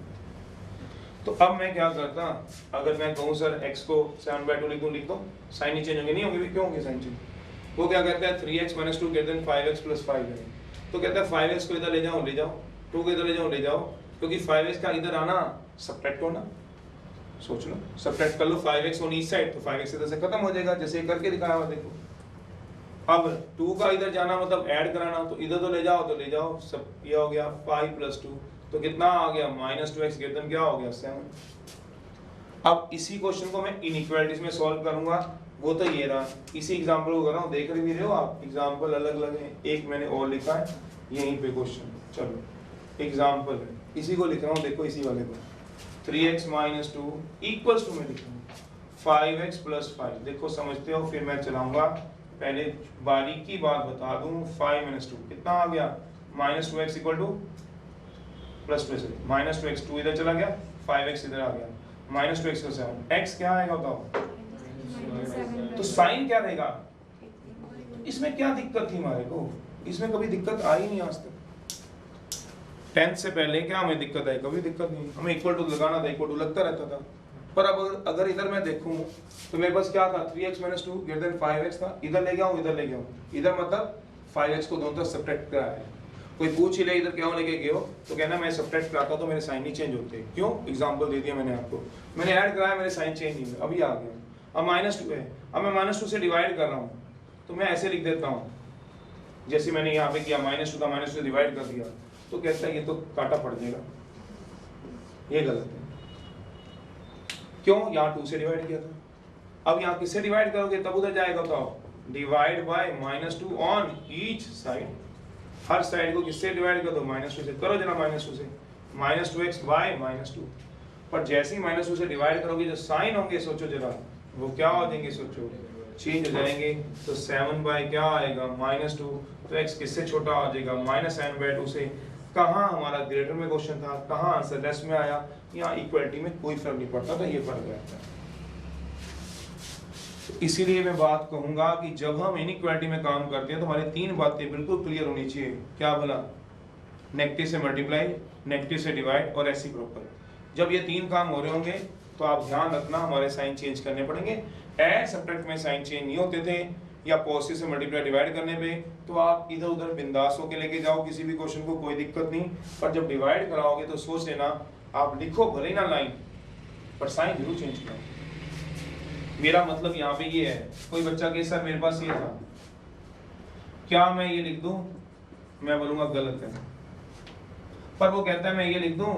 तो अब मैं क्या करता, अगर मैं कहूँ सर x को 7/2 लिख दो, साइन नहीं चेंज होंगे, नहीं होंगे, क्यों होंगे साइन चेंज? वो क्या कहता है, 3x - 2 > 5x + 5 है, तो कहता है 5x को इधर ले जाओ, 2 को इधर ले जाओ, क्योंकि 5x का इधर आना सब्ट्रैक्ट होना, सोच लो, सब्ट्रैक्ट कर लो 5x ऑन ईच साइड, तो 5x इधर से खत्म हो जाएगा, जैसे करके दिखाया हुआ देखो। अब 2 का इधर जाना मतलब ऐड कराना, तो इधर तो ले जाओ, सब ये हो गया 5 + 2, तो कितना आ गया, -2x > क्या हो गया, 7। अब इसी क्वेश्चन को मैं इनइक्वालिटीज में सॉल्व करूंगा, वो तो ये रहा, इसी एग्जांपल को कर रहा हूँ, देख भी रहे हो आप, एग्जांपल अलग अलग है, एक मैंने और लिखा है यहीं पे क्वेश्चन, चलो एग्जांपल है, इसी को लिख रहा हूँ, देखो इसी वाले को, 3x - 2 = में लिख रहा हूँ 5x + 5, देखो समझते हो, फिर मैं चलाऊंगा, पहले बारीकी बात बता दूं, 5 - 2 कितना आ गया, -2x = +2x, 2 इधर चला गया, 5x इधर आ गया, -2x = 7, x क्या आएगा बताओ, तो साइन क्या रहेगा? इसमें क्या दिक्कत थी हमारे को, इसमें कभी दिक्कत आई नहीं आज तक। 10th से पहले क्या हमें दिक्कत आई, कभी दिक्कत नहीं, हमें इक्वल टू लगाना था, इक्वल टू लगता रहता था। पर अब अगर इधर मैं देखूं तो मेरे पास क्या था, 3x - 2 > 5x था, इधर ले गया हूं, इधर मतलब 5x को दोनों तरफ सब्ट्रैक्ट कराया है। कोई पूछ ही ले इधर क्यों लेके गए हो, तो कहना मैं सब्ट्रैक्ट कराता तो मेरे साइन नहीं चेंज होते, क्यों, एग्जांपल दे दिया मैंने आपको, मैंने ऐड कराया, मेरे साइन चेंज नहीं हुए, अभी आ गया। अब -2 है, अब मैं -2 से डिवाइड कर रहा हूँ, तो मैं ऐसे लिख देता हूँ, जैसे मैंने यहाँ पे किया, -2 का -2 से डिवाइड कर दिया, तो कहता है ये तो काटा पड़ जाएगा, ये गलत है, क्यों, यहाँ 2 से डिवाइड किया था, अब यहाँ किससे डिवाइड करोगे तब उधर जाएगा, तो divide by -2 on each side, her side को किससे डिवाइड कर दो, -2 से। करो जरा -2 से, -2x बाय -2। पर जैसे ही -2 से डिवाइड करोगे जो साइन होंगे सोचो जरा वो क्या हो जाएंगे, सोचो चेंज हो जाएंगे। तो 7 बाय क्या आएगा, -2। तो x किससे छोटा हो जाएगा, -7/2 से। कहाँ हमारा ग्रेटर में क्वेश्चन था, कहाँ आंसर लेस में आया। यहाँ इक्वलिटी में कोई फर्क नहीं पड़ता था, ये फर्क रहता है। इसीलिए मैं बात कहूंगा कि जब हम इनइक्वालिटी में काम करते हैं तो हमारी 3 बातें बिल्कुल क्लियर होनी चाहिए। क्या बोला, नेगेटिव से मल्टीप्लाई, नेगेटिव से डिवाइड और रेसिप्रोकल। जब ये 3 काम हो रहे होंगे तो आप ध्यान रखना हमारे साइन चेंज करने पड़ेंगे। ऐड सब्ट्रैक्ट में साइन चेंज नहीं होते थे, या पॉजिटिव से मल्टीप्लाई डिवाइड करने पे तो आप इधर उधर बिंदास होके लेके जाओ किसी भी क्वेश्चन को, कोई दिक्कत नहीं। पर जब डिवाइड कराओगे तो सोच लेना, आप लिखो भले ना लाइन पर साइन जरूर चेंज करो। मेरा मतलब यहाँ पे ये है, कोई बच्चा के सर मेरे पास ये था, क्या मैं ये लिख दूं, मैं बोलूंगा गलत है। पर वो कहता है मैं ये लिख दूं,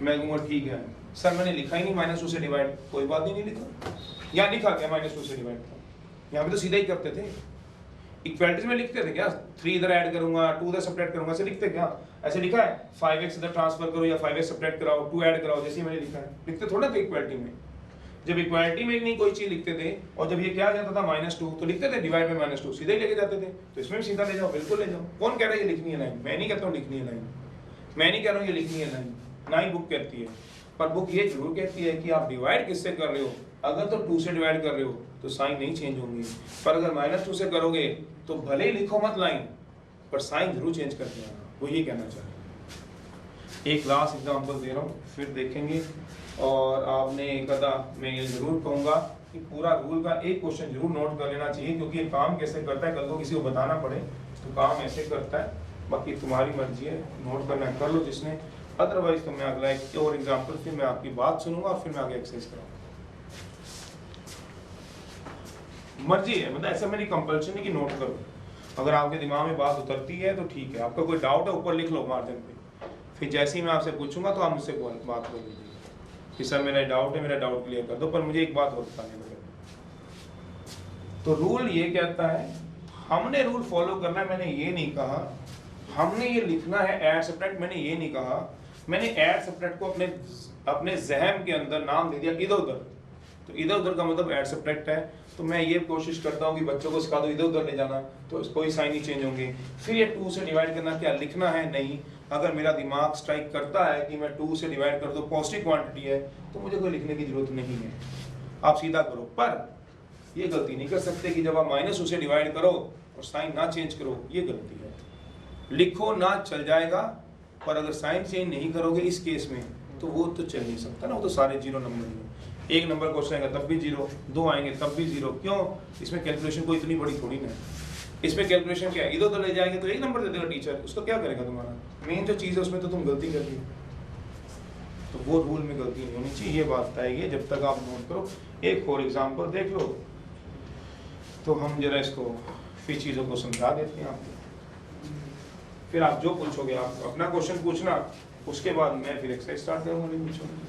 मैं कहूंगा ठीक है। सर मैंने लिखा ही नहीं -2 से डिवाइड, कोई बात ही नहीं लिखा। यहाँ लिखा क्या -2 से डिवाइड, यहाँ पे तो सीधा ही करते थे। इक्वालिटीज में लिखते थे क्या, 3 इधर ऐड करूंगा 2 इधर सब्ट्रैक्ट करूंगा, ऐसे लिखते क्या, ऐसे लिखा है 5x इधर ट्रांसफर करो या 5x सब्ट्रैक्ट कराओ 2 ऐड कराओ, जैसे मैंने लिखा है, लिखते थोड़ा थे इक्वालिटी में। जब इक्वालिटी में नहीं कोई चीज लिखते थे और जब ये क्या आ जाता था -2 तो लिखते थे डिवाइड बाय -2, सीधे ही लेके जाते थे। तो इसमें भी सीधा ले जाओ, बिल्कुल ले जाओ। कौन कह रहा है ये लिखनी है लाइन, मैं नहीं कहता हूँ लिखनी है लाइन, मैं नहीं कह रहा हूँ ये लिखनी है लाइन, ना ही बुक कहती है। पर बुक ये जरूर कहती है कि आप डिवाइड किससे कर रहे हो, अगर तो 2 से डिवाइड कर रहे हो तो साइन नहीं चेंज होंगी, पर अगर -2 से करोगे तो भले ही लिखो मत लाइन पर साइन जरूर चेंज करते हैं। वो ये कहना चाह रहे हैं। एक लास्ट एग्जांपल दे रहा हूँ फिर देखेंगे। और आपने कदा मैं ये जरूर कहूँगा कि पूरा रूल का एक क्वेश्चन जरूर नोट कर लेना चाहिए, क्योंकि ये काम कैसे करता है कल को किसी को बताना पड़े तो काम ऐसे करता है। बाकी तुम्हारी मर्जी है, नोट करना कर लो जिसने, अदरवाइज तो मैं अगला एक और एग्जांपल फिर मैं आपकी बात सुनूंगा और फिर मैं आगे एक्सरसाइज कराऊंगा। मर्जी है, मतलब ऐसा मेरी कंपल्शन है कि नोट करो। अगर आपके दिमाग में बात उतरती है तो ठीक है, आपका कोई डाउट है ऊपर लिख लो मार्जिन पे, फिर जैसे ही मैं आपसे पूछूंगा तो आप मुझसे बात कर लीजिए कि सर मेरा डाउट है, मेरा डाउट क्लियर कर दो। पर मुझे एक बात और बताने दो, तो रूल ये कहता है, हमने रूल फॉलो करना है, मैंने ये नहीं कहा हमने ये लिखना है ऐड सब्ट्रैक्ट, मैंने ये नहीं कहा। मैंने ऐड सब्ट्रैक्ट को अपने ज़हन के अंदर नाम दे दिया इधर उधर, तो इधर उधर का मतलब ऐड सब्ट्रैक्ट है। तो मैं ये कोशिश करता हूँ कि बच्चों को सिखा दो इधर उधर ले जाना, तो कोई साइन नहीं चेंज होंगे। फिर ये 2 से डिवाइड करना क्या लिखना है, नहीं। अगर मेरा दिमाग स्ट्राइक करता है कि मैं 2 से डिवाइड कर दो, पॉजिटिव क्वांटिटी है, तो मुझे कोई लिखने की जरूरत नहीं है, आप सीधा करो। पर ये गलती नहीं कर सकते कि जब आप -2 से डिवाइड करो और साइन ना चेंज करो, ये गलती है। लिखो ना चल जाएगा, पर अगर साइन चेंज नहीं करोगे इस केस में तो वो तो चल नहीं सकता ना, वो तो सारे 0 नंबर हैं। 1 नंबर क्वेश्चन आएगा तब भी 0, 2 आएंगे तब भी 0। क्यों, इसमें कैलकुलेशन कोई इतनी बड़ी थोड़ी ना है। इसमें कैलकुलेशन क्या है, इधर तो ले जाएंगे तो 1 नंबर दे देगा टीचर, उसका क्या करेगा तुम्हारा। मेन जो चीज़ है उसमें तो तुम गलती कर दी, तो वो रूल में गलती नहीं होनी चाहिए, ये बात तय है। जब तक आप नोट करो, एक और एग्जाम्पल देख लो तो हम जरा इसको फिर चीज़ों को समझा देते हैं आपको। फिर आप जो पूछोगे आप अपना क्वेश्चन पूछना, उसके बाद मैं फिर एक्सरसाइज स्टार्ट करूँगा।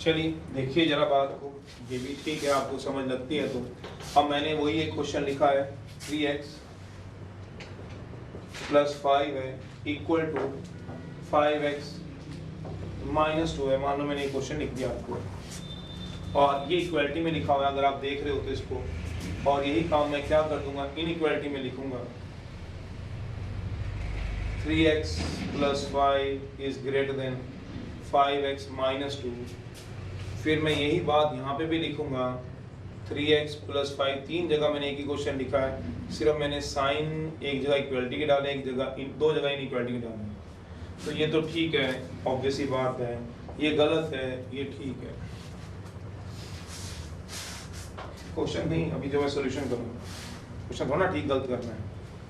चलिए देखिए जरा बात को, ये भी ठीक है, आपको समझ लगती है। तो अब मैंने वही एक क्वेश्चन लिखा है, 3x + 5 है इक्वल टू 5x - 2 है। मान लो मैंने एक क्वेश्चन लिख दिया आपको, और ये इक्वालिटी में लिखा हुआ है, अगर आप देख रहे हो तो इसको, और यही काम मैं क्या कर दूंगा, इनइक्वालिटी में लिखूंगा 3x + 5 is greater then 5x - 2। फिर मैं यही बात यहाँ पे भी लिखूंगा, 3x + 5, 3 जगह मैंने एक ही क्वेश्चन लिखा है, सिर्फ मैंने साइन एक जगह इक्वालिटी के डाले, एक जगह 2 जगह इनइक्वालिटी के डाले। तो ये तो ठीक है, ऑब्वियस ही बात है। ये गलत है, ये ठीक है। क्वेश्चन नहीं, अभी जो मैं सॉल्यूशन करूँगा क्वेश्चन थोड़ा ठीक गलत करना है,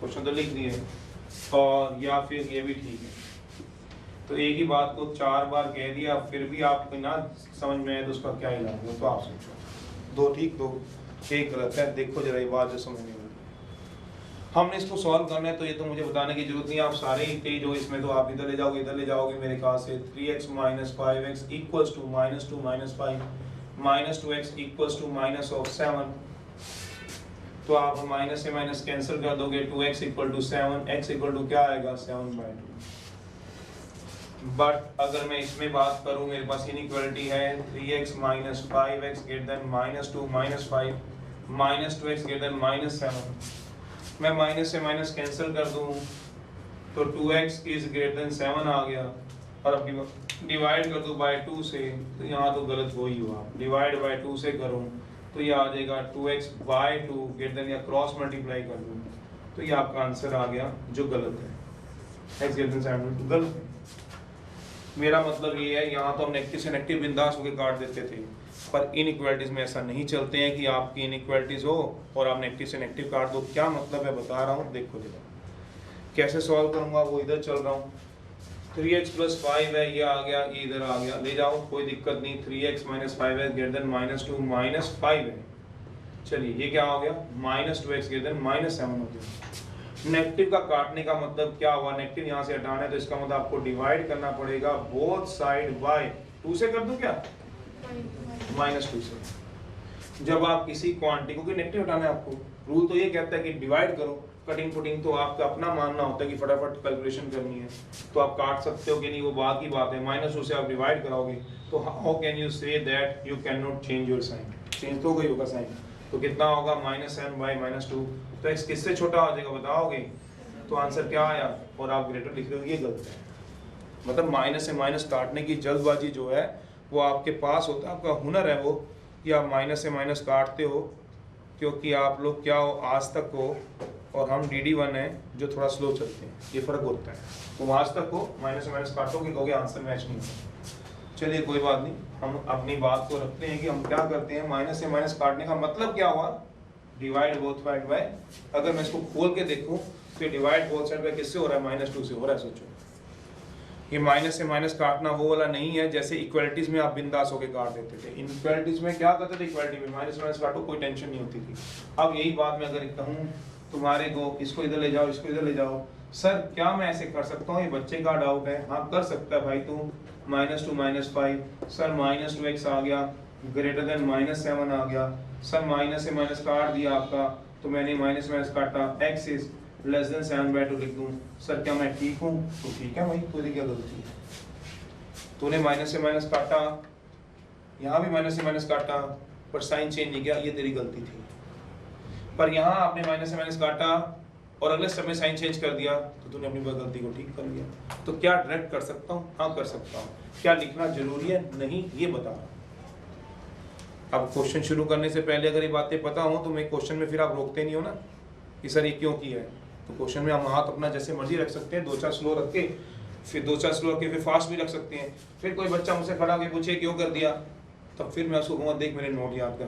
क्वेश्चन तो लिख दिए, और या फिर ये भी ठीक है। तो एक ही बात को 4 बार कह दिया फिर भी आपको ना समझ में आए तो उसका क्या इलाज है, तो आप सोचो, 2 ठीक 2 एक गलत है। देखो जरा ये बात जो समझ में हमने इसको सॉल्व करना है, तो ये तो मुझे बताने की जरूरत नहीं, आप सारे ही तेज हो इसमें, तो आप इधर ले जाओगे मेरे ख्याल से। 3x minus 5x equals to -2 minus 5 minus 2x equals to -7। तो आप माइनस से माइनस कैंसिल कर दोगे, 2x equal to 7, x equal to क्या आएगा 7/2। बट अगर मैं इसमें बात करूं, मेरे पास इनइक्वालिटी है 3x minus 5x greater than -2 minus 5 minus 2x greater than -7। मैं माइनस से माइनस कैंसिल कर दूं तो 2x इज ग्रेटर देन 7 आ गया, और अब डिवाइड कर दूं बाय 2 से, तो यहाँ तो गलत हो ही हुआ। डिवाइड बाय 2 से करूं तो ये आ जाएगा 2x बाय 2 ग्रेटर देन, या क्रॉस मल्टीप्लाई कर दूं तो ये आपका आंसर आ गया जो गलत है, x ग्रेटर देन 7 गलत है। मेरा मतलब ये है, यहाँ तो हम नेगेटिव से नेगेटिव बिंदास होकर काट देते थे, पर इनइक्वालिटीज में ऐसा नहीं चलते हैं कि आपकी इनइक्वालिटीज हो और आप नेगेटिव से नेगेटिव काट दो। क्या मतलब है बता रहा हूँ, देखो देखो कैसे सॉल्व करूंगा, वो इधर चल रहा हूँ। 3x प्लस 5 है, ये आ गया, ये इधर आ गया, ले जाओ कोई दिक्कत नहीं। 3x माइनस 5 है ग्रेटर देन -2 माइनस 5 है, चलिए ये क्या हो गया -2x ग्रेटर देन -7 हो गया। नेगेटिव का काटने का मतलब क्या हुआ, नेगेटिव यहाँ से हटाना है तो इसका मतलब आपको डिवाइड करना पड़ेगा बोथ साइड बाय 2 से कर दूं क्या, -2 से। जब आप किसी क्वांटिटी को नेगेटिव हटाना है आपको, रूल तो ये कहता है कि डिवाइड करो, कटिंग पुटिंग तो आपका अपना मानना होता है कि फटाफट कैलकुलेशन करनी है, तो आप काट सकते हो कि नहीं वो बात की बात है। -2 से आप डिवाइड कराओगे तो how can you say that you can not change your sign, change तो गई होगा साइन, तो कितना होगा -7/-2। तो x किससे छोटा हो जाएगा बताओगे, तो आंसर क्या आया, और आप ग्रेटर लिख रहे हो, ये गलत है। मतलब माइनस से माइनस काटने की जल्दबाजी जो है वो आपके पास होता है, आपका हुनर है वो कि आप माइनस से माइनस काटते हो, क्योंकि आप लोग क्या हो आज तक हो और हम DD1 है जो थोड़ा स्लो चलते हैं, ये फर्क होता है। तुम आज तक हो माइनस से माइनस काटोगे, कहोगे आंसर मैच नहीं होगा। चलिए कोई बात नहीं, हम अपनी बात को रखते हैं कि हम क्या करते हैं। माइनस से माइनस काटने का मतलब क्या हुआ, डिवाइड बोथ साइड बाय। अगर मैं इसको खोल के देखूं तो डिवाइड बोथ साइड बाय किससे हो रहा है, -2 से हो रहा है। सोचो ये माइनस से माइनस काटना वो वाला नहीं है जैसे इक्वालिटीज में आप बिंदास होके काट देते थे। इक्वालिटीज में क्या करते थे, इक्वालिटी में माइनस माइनस काटो कोई टेंशन नहीं होती थी। अब यही बात मैं अगर कहूँ तुम्हारे को, इसको इधर ले जाओ, इसको इधर ले जाओ, सर क्या मैं ऐसे कर सकता हूँ, ये बच्चे का डाउट है। हाँ कर सकता है भाई तू, -2 -5, सर -2x आ गया ग्रेटर देन -7 आ गया। सर माइनस से माइनस काट दिया आपका, तो मैंने माइनस माइनस काटा, x इज लेस देन 7/2 लिख दूं। सर क्या मैं ठीक हूँ, तो ठीक है भाई, तुझे क्या गलती है, तूने माइनस से माइनस काटा, यहाँ भी माइनस से माइनस काटा पर साइन चेंज नहीं किया, ये तेरी गलती थी। पर यहाँ आपने माइनस से माइनस काटा और अगले स्टेप में साइन चेंज कर दिया, तो तूने अपनी गलती को ठीक कर लिया। तो क्या डायरेक्ट कर सकता हूँ, हाँ कर सकता हूँ। क्या लिखना जरूरी है, नहीं, ये बता रहा हूँ। अब क्वेश्चन शुरू करने से पहले अगर ये बातें पता हो तो मैं क्वेश्चन में फिर आप रोकते नहीं हो ना कि सर ये क्यों किया है। तो क्वेश्चन में हम हाथ अपना जैसे मर्जी रख सकते हैं, 2-4 स्लो रख के, फिर 2-4 स्लो रख के फिर फास्ट भी रख सकते हैं। फिर कोई बच्चा मुझसे खड़ा होकर पूछे क्यों कर दिया, तब फिर मैं उसको कहूँगा देख मेरे नोट याद कर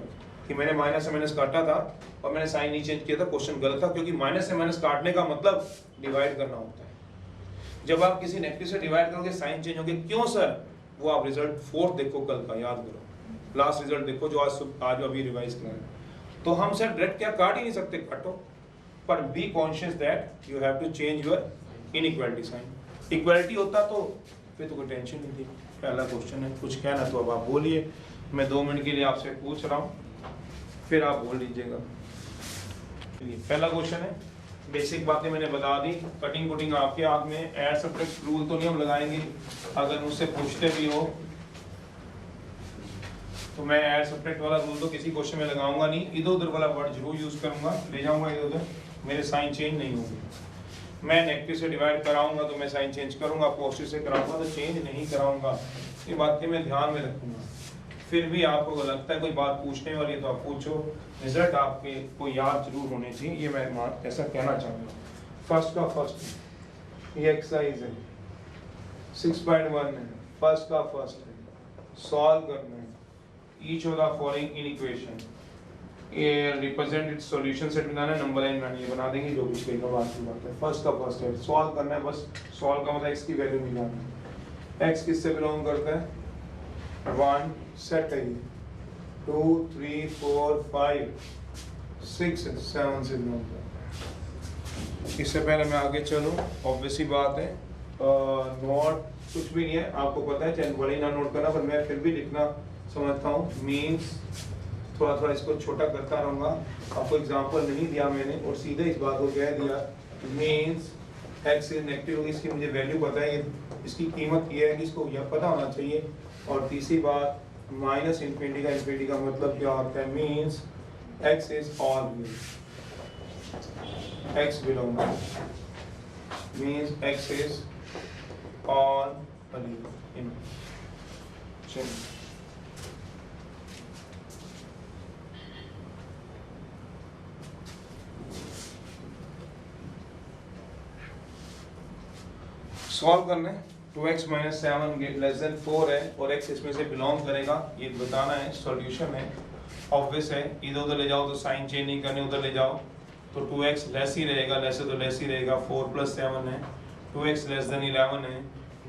कि मैंने माइनस से माइनस काटा था और मैंने साइन नहीं चेंज किया था, क्वेश्चन गलत था, क्योंकि माइनस से माइनस काटने का मतलब डिवाइड करना होता है। जब आप किसी नेगेटिव से डिवाइड करोगे साइन चेंज होंगे, क्यों सर, वो आप रिजल्ट 4 देखो कल का, याद करो लास्ट रिजल्ट देखो जो आज अभी रिवाइज करा है। तो हम सर डायरेक्ट क्या काट ही नहीं सकते, काटो, पर be conscious that you have to change your inequality sign. Equality होता तो फिर तो कोई टेंशन नहीं थी। पहला क्वेश्चन है, कुछ कहना तो अब आप बोलिए, मैं 2 मिनट के लिए आपसे पूछ रहा हूँ, फिर आप बोल लीजिएगा। पहला क्वेश्चन है, बेसिक बातें मैंने बता दी, कटिंग कुटिंग आपके हाथ में, ऐड सब्ट्रैक्ट रूल तो नहीं हम लगाएंगे। अगर मुझसे पूछते भी हो तो मैं ऐड सब्ट्रैक्ट वाला रूल तो किसी क्वेश्चन में लगाऊंगा नहीं, इधर उधर वाला वर्ड जरूर यूज करूंगा, ले जाऊंगा इधर उधर, मेरे साइन चेंज नहीं होंगे। मैं नेगेटिव से डिवाइड कराऊंगा तो मैं साइन चेंज करूंगा, पॉजिटिव से कराऊंगा तो चेंज नहीं कराऊंगा। ये बातें मैं ध्यान में रखूंगा। फिर भी आपको लगता है कोई बात पूछने वाली है तो आप पूछो, रिजल्ट आपके को याद जरूर होने चाहिए, ये मैं ऐसा कहना चाहूँगा। फर्स्ट का फर्स्ट, ये एक्सरसाइज है 6.1 है, फर्स्ट का फर्स्ट है, सॉल्व करना है each of the following in equation. ये रिप्रेजेंट इट्स सॉल्यूशन सेट बनाना है, नंबर लाइन बनानी है, बना देंगे जो कुछ करेगा बात की बात है। फर्स्ट का फर्स्ट है, सॉल्व करना है, बस सॉल्व का मतलब x की वैल्यू निकालनी है। x किससे बिलोंग करता है? 1 सेट है ये, 2 3 4 5 6 7 से बिलोंग करता है। इससे पहले मैं आगे चलूँ, ऑब्वियसली बात है नोट कुछ भी नहीं है, आपको पता है, चाहे बड़े ना नोट करना, पर मैं फिर भी लिखना समझता हूँ। मीन्स थोड़ा थोड़ा इसको छोटा करता रहूँगा। आपको एग्जांपल नहीं दिया मैंने और सीधे इस बात को कह दिया, मीन्स x नेगेटिव होगी, इसकी मुझे वैल्यू पता है, इसकी कीमत ये है कि इसको यह पता होना चाहिए। और तीसरी बात, माइनस इन्फिनिटी का मतलब क्या होता है? Means x is all x belong, means x is all in. चलिए सॉल्व करना है। 2x - 7 लेस देन 4 है और x इसमें से बिलोंग करेगा, ये बताना है। सॉल्यूशन है, ऑब्वियस है, इधर उधर ले जाओ तो साइन चेंज नहीं करनी, उधर ले जाओ तो 2x लेस ही रहेगा, लेस है तो लेस ही रहेगा। 4 + 7 है, 2x लेस देन 11 है,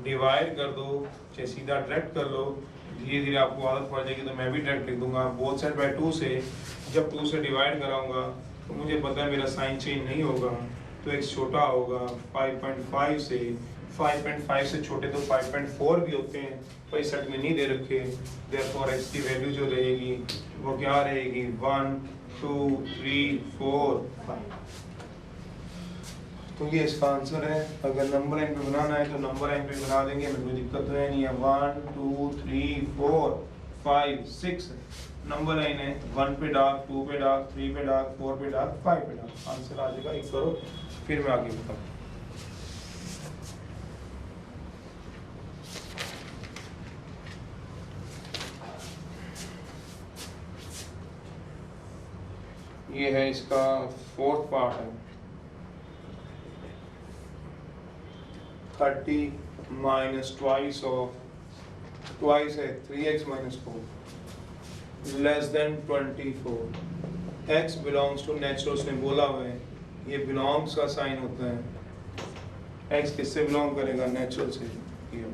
डिवाइड कर दो, चाहे सीधा डायरेक्ट कर लो, धीरे धीरे आपको आदत पड़ जाएगी तो मैं भी डायरेक्ट लिख दूंगा। बोथ साइड बाय 2 से, जब 2 से डिवाइड कराऊंगा तो मुझे पता है मेरा साइन चेंज नहीं होगा, तो x छोटा होगा 5.5 से। 5.5 से छोटे तो 5.4 भी होते हैं, तो इस सेट में नहीं दे रखे। देयरफॉर x की वैल्यू जो रहेगी वो क्या रहेगी? 1 2 3 4 5। तो ये इसका आंसर है। अगर नंबर लाइन पे बनाना है तो नंबर लाइन पे बना देंगे, हमें कोई दिक्कत तो है नहीं है। 1 2 3 4 5 6 नंबर लाइन है। 1 पे डार्क, 2 पे डार्क, 3 पे डार्क, 4 पे डार्क, 5 पे डार्क। आंसर आ जाएगा। एक करो फिर मैं आगे बताऊँ। ये है इसका 4th पार्ट है। 30 - twice of twice है 3x - 4 less than 24। x belongs to natural, उसने बोला हुआ है, ये बिलोंग्स का साइन होता है। x किससे बिलोंग करेगा? नेचुरल से। ये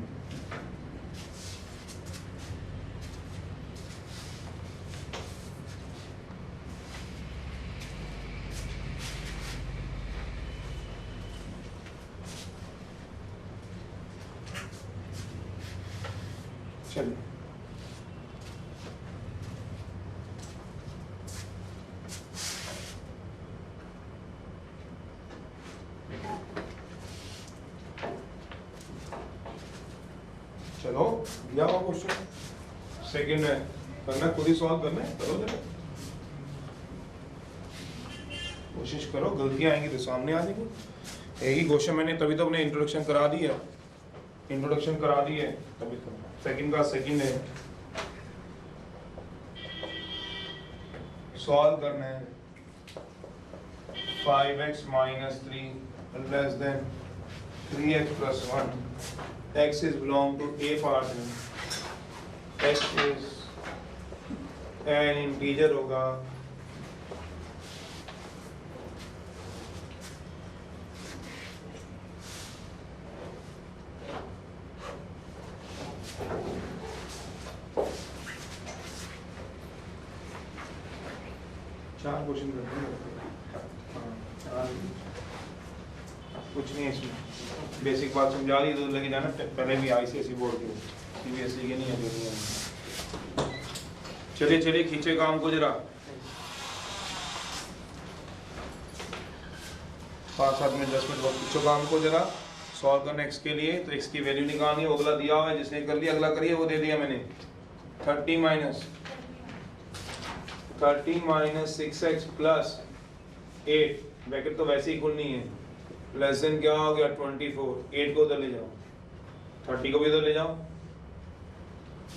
चलिए चलो, दिया हुआ क्वेश्चन सेकंड है, करना खुद ही सॉल्व करना है, करो जरा, कोशिश करो, गलतियां आएंगी तो सामने आ जाएगी। यही क्वेश्चन मैंने तभी तो अपने इंट्रोडक्शन करा दी है, तभी तो। सेकंड का सेकंड है, सॉल्व करना है। 5x - 3 less than 3x + 1। x is belong to a part में, x is an integer होगा, चार क्वेश्चन करते हैं, कुछ नहीं है इसमें, बेसिक बात समझा दी तो लगे जाना। पहले भी ICSE बोर्ड के, CBSE के नहीं है जो नहीं है। चलिए चलिए खींचे काम को जरा, 5-7 मिनट 10 मिनट बाद खींचो काम को जरा। सॉल्व करना x के लिए तो x की वैल्यू निकालनी है, अगला दिया हुआ है, जिसने कर लिया अगला करिए, वो दे दिया मैंने। 30 - 6x + 8 ब्रैकेट तो वैसे ही खुलनी है, लेस देन क्या हो गया 24। 8 को उधर ले जाओ, 30 को भी इधर ले जाओ,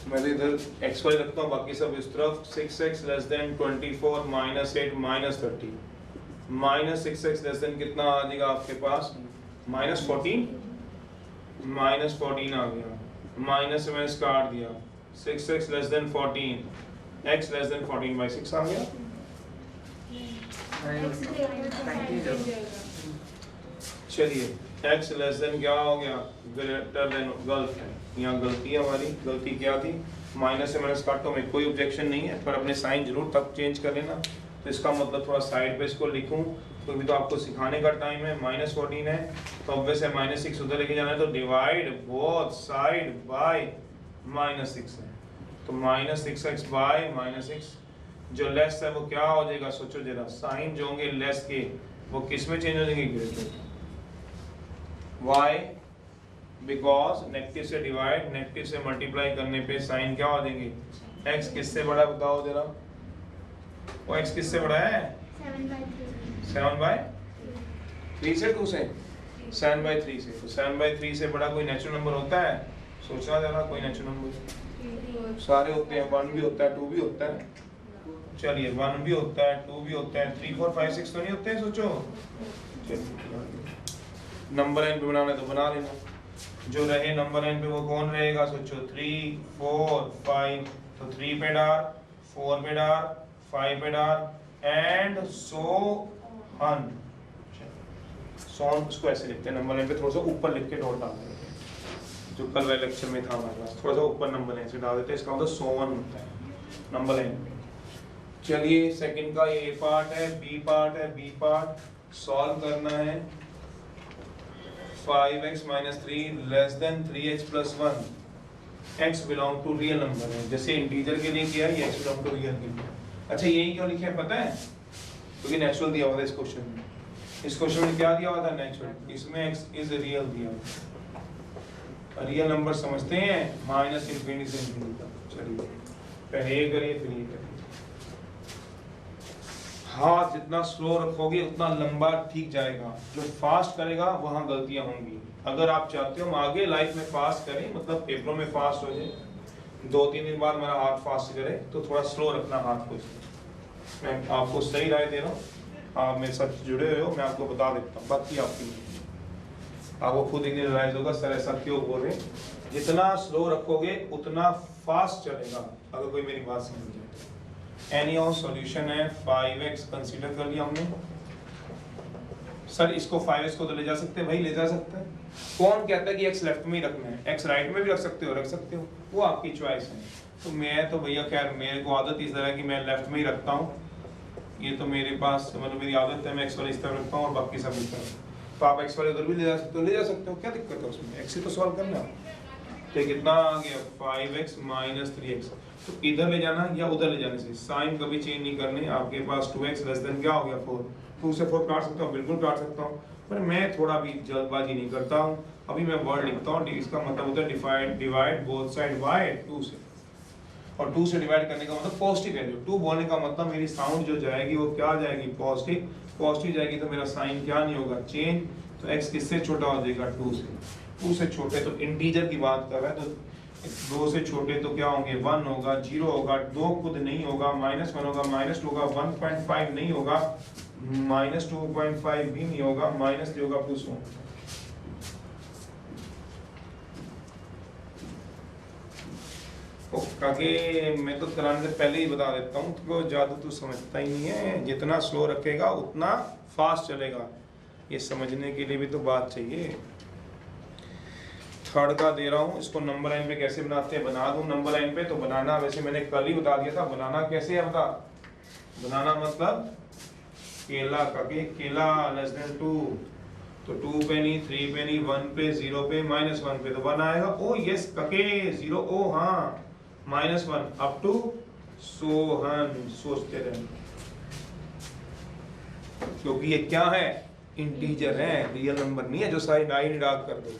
मैं तो इधर xy रखता हूँ, बाकी सब इस तरफ। 6x less than 24 - 8 - 30 -6x less than कितना आ जाएगा आपके पास? -14 -14 आ गया, माइनस से मैंने काट दिया। 6x less than 14, x less than 14/6 आ गया। चलिए x लेस देन क्या हो गया, ग्रेटर देन, गलत है, यहाँ गलती है हमारी। गलती क्या थी, माइनस से माइनस काटो में कोई ऑब्जेक्शन नहीं है, पर अपने साइन जरूर तब चेंज कर लेना। तो इसका मतलब थोड़ा साइड पे इसको लिखूं, तो अभी तो आपको सिखाने का टाइम है। -14 है तो ऑब्वियस है -6 उधर लेके जाना है, तो डिवाइड बोथ साइड बाय -6 है, तो -6x बाय -6। जो लेस है वो क्या हो जाएगा, सोचो जरा, साइन जो होंगे लेस के वो किस में चेंज हो जाएंगे, ग्रेटर। वाई, बिकॉज नेगेटिव से डिवाइड, नेगेटिव से मल्टीप्लाई करने पे साइन क्या हो जाएंगे, x किससे बड़ा बताओ जरा, वो x किससे बड़ा है, 7/3 से, 2 से, 7/3 से। तो 7/3 से बड़ा कोई नेचुरल नंबर होता है, सोचना जरा, कोई नेचुरल नंबर सारे होते हैं, 1 भी होता है, 2 भी होता है। चलिए 1 भी होता है, 2 भी होता है, 3 4 5 6 तो नहीं होते हैं, सोचो। नंबर लाइन पे बनाना है तो बना लेना, जो रहे नंबर लाइन पे वो कौन रहेगा, सोचो 3 4 5, तो 3 पे डार, 4 पे डार, 5 पे डार एंड सो ऑन। इसको ऐसे लिखते हैं, नंबर लाइन पे थोड़ा सा ऊपर लिख के डॉट डाल देते हैं, जो कल वाले लेक्चर में था हमारे पास, थोड़ा सा ऊपर नंबर लाइन से डाल देते हैं, इसका मतलब सो ऑन होता है नंबर लाइन पे। चलिए सेकंड का ये ए पार्ट है, बी पार्ट है, बी पार्ट सॉल्व करना है। 5x minus 3 less than 3x plus 1, x belong to real number है, जैसे इंटीजर के लिए किया है, ये x belong to रियल के लिए। अच्छा यही क्यों लिखे हैं पता है, क्योंकि नेचुरल दिया हुआ था इस क्वेश्चन में। इस क्वेश्चन में क्या दिया हुआ था, नेचुरल, इसमें x इज रियल दिया हुआ। रियल नंबर समझते हैं -∞ से ∞ तक। चलिए पहले ये करिए फिर ये करिए। हाथ जितना स्लो रखोगे उतना लंबा ठीक जाएगा, जो फास्ट करेगा वहाँ गलतियां होंगी। अगर आप चाहते हो हम आगे लाइफ में फास्ट करें, मतलब पेपरों में फास्ट हो जाए, 2-3 दिन बाद मेरा हाथ फास्ट करे, तो थोड़ा स्लो रखना हाथ को। मैं आपको सही राय दे रहा हूँ, आप मेरे साथ जुड़े हुए हो, मैं आपको बता देता हूँ, बाकी आपकी आपको खुद एक दिन रियलाइज होगा सर ऐसा क्यों बोल रहे हैं। जितना स्लो रखोगे उतना फास्ट चलेगा, अगर कोई मेरी बात समझ जाए। एनी और सॉल्यूशन है 5x कंसीडर कर लिया हमने। सर इसको 5x को तो ले जा सकते हैं, भाई ले जा सकते हैं। कौन कहता है कि x लेफ्ट में ही रखना है, x राइट में भी रख सकते हो, वो आपकी चॉइस है। तो मैं तो भैया खैर मेरे को आदत इस तरह है कि मैं लेफ्ट में ही रखता हूँ, ये तो मेरे पास मतलब मेरी आदत है, मैं x वाले इस तरफ रखता हूँ और बाकी सब इस तरफ। तो आप x वाले उधर भी ले जा सकते हो, क्या दिक्कत है उसमें, x से तो सॉल्व करना। तो कितना आ गया 5x - 3x, तो इधर ले जाना या उधर ले जाने से साइन कभी चेंज नहीं करने। आपके पास 2x लेस देन क्या हो गया 4, 2 से 4 काट सकता हूँ, बिल्कुल काट सकता हूँ, पर मैं थोड़ा भी जल्दबाजी नहीं करता हूँ। अभी मैं वर्ड लिखता हूँ, इसका मतलब होता है डिवाइड बोथ साइड बाय 2 से, और 2 से डिवाइड करने का मतलब पॉजिटिव वैल्यू। 2 बोलने का मतलब मेरी साउंड जो जाएगी वो क्या जाएगी, पॉजिटिव जाएगी, तो मेरा साइन क्या नहीं होगा, चेंज। तो x किससे छोटा हो जाएगा 2 से छोटे, तो इंटीजर की बात कर रहा है, तो 2 से छोटे तो क्या होंगे, 1 होगा, 0 होगा, 2 खुद नहीं होगा, -1 होगा, -2 होगा, 1.5 नहीं होगा, -2.5 भी नहीं होगा, -3 होगा, +1 होगा। मैं तो कराने से पहले ही बता देता हूँ, तो जादू तो समझता ही नहीं है, जितना स्लो रखेगा उतना फास्ट चलेगा, ये समझने के लिए भी तो बात चाहिए। थर्ड का दे रहा हूँ, इसको नंबर लाइन पे कैसे बनाते हैं बना दूं। नंबर लाइन पे तो बनाना वैसे मैंने कल ही बता दिया था, बनाना कैसे है बता। बनाना मतलब केला का केला लेस देन 2, तो 2 पे नहीं, 3 पे नहीं, 1 पे, 0 पे, -1 पे, तो 1 आएगा। ओ यस कके 0, ओ हाँ -1 अप टू सोहन, सोचते रहे, क्योंकि ये क्या है, इंटीजर है, रियल नंबर नहीं है जो सारी लाइन डाक कर दो।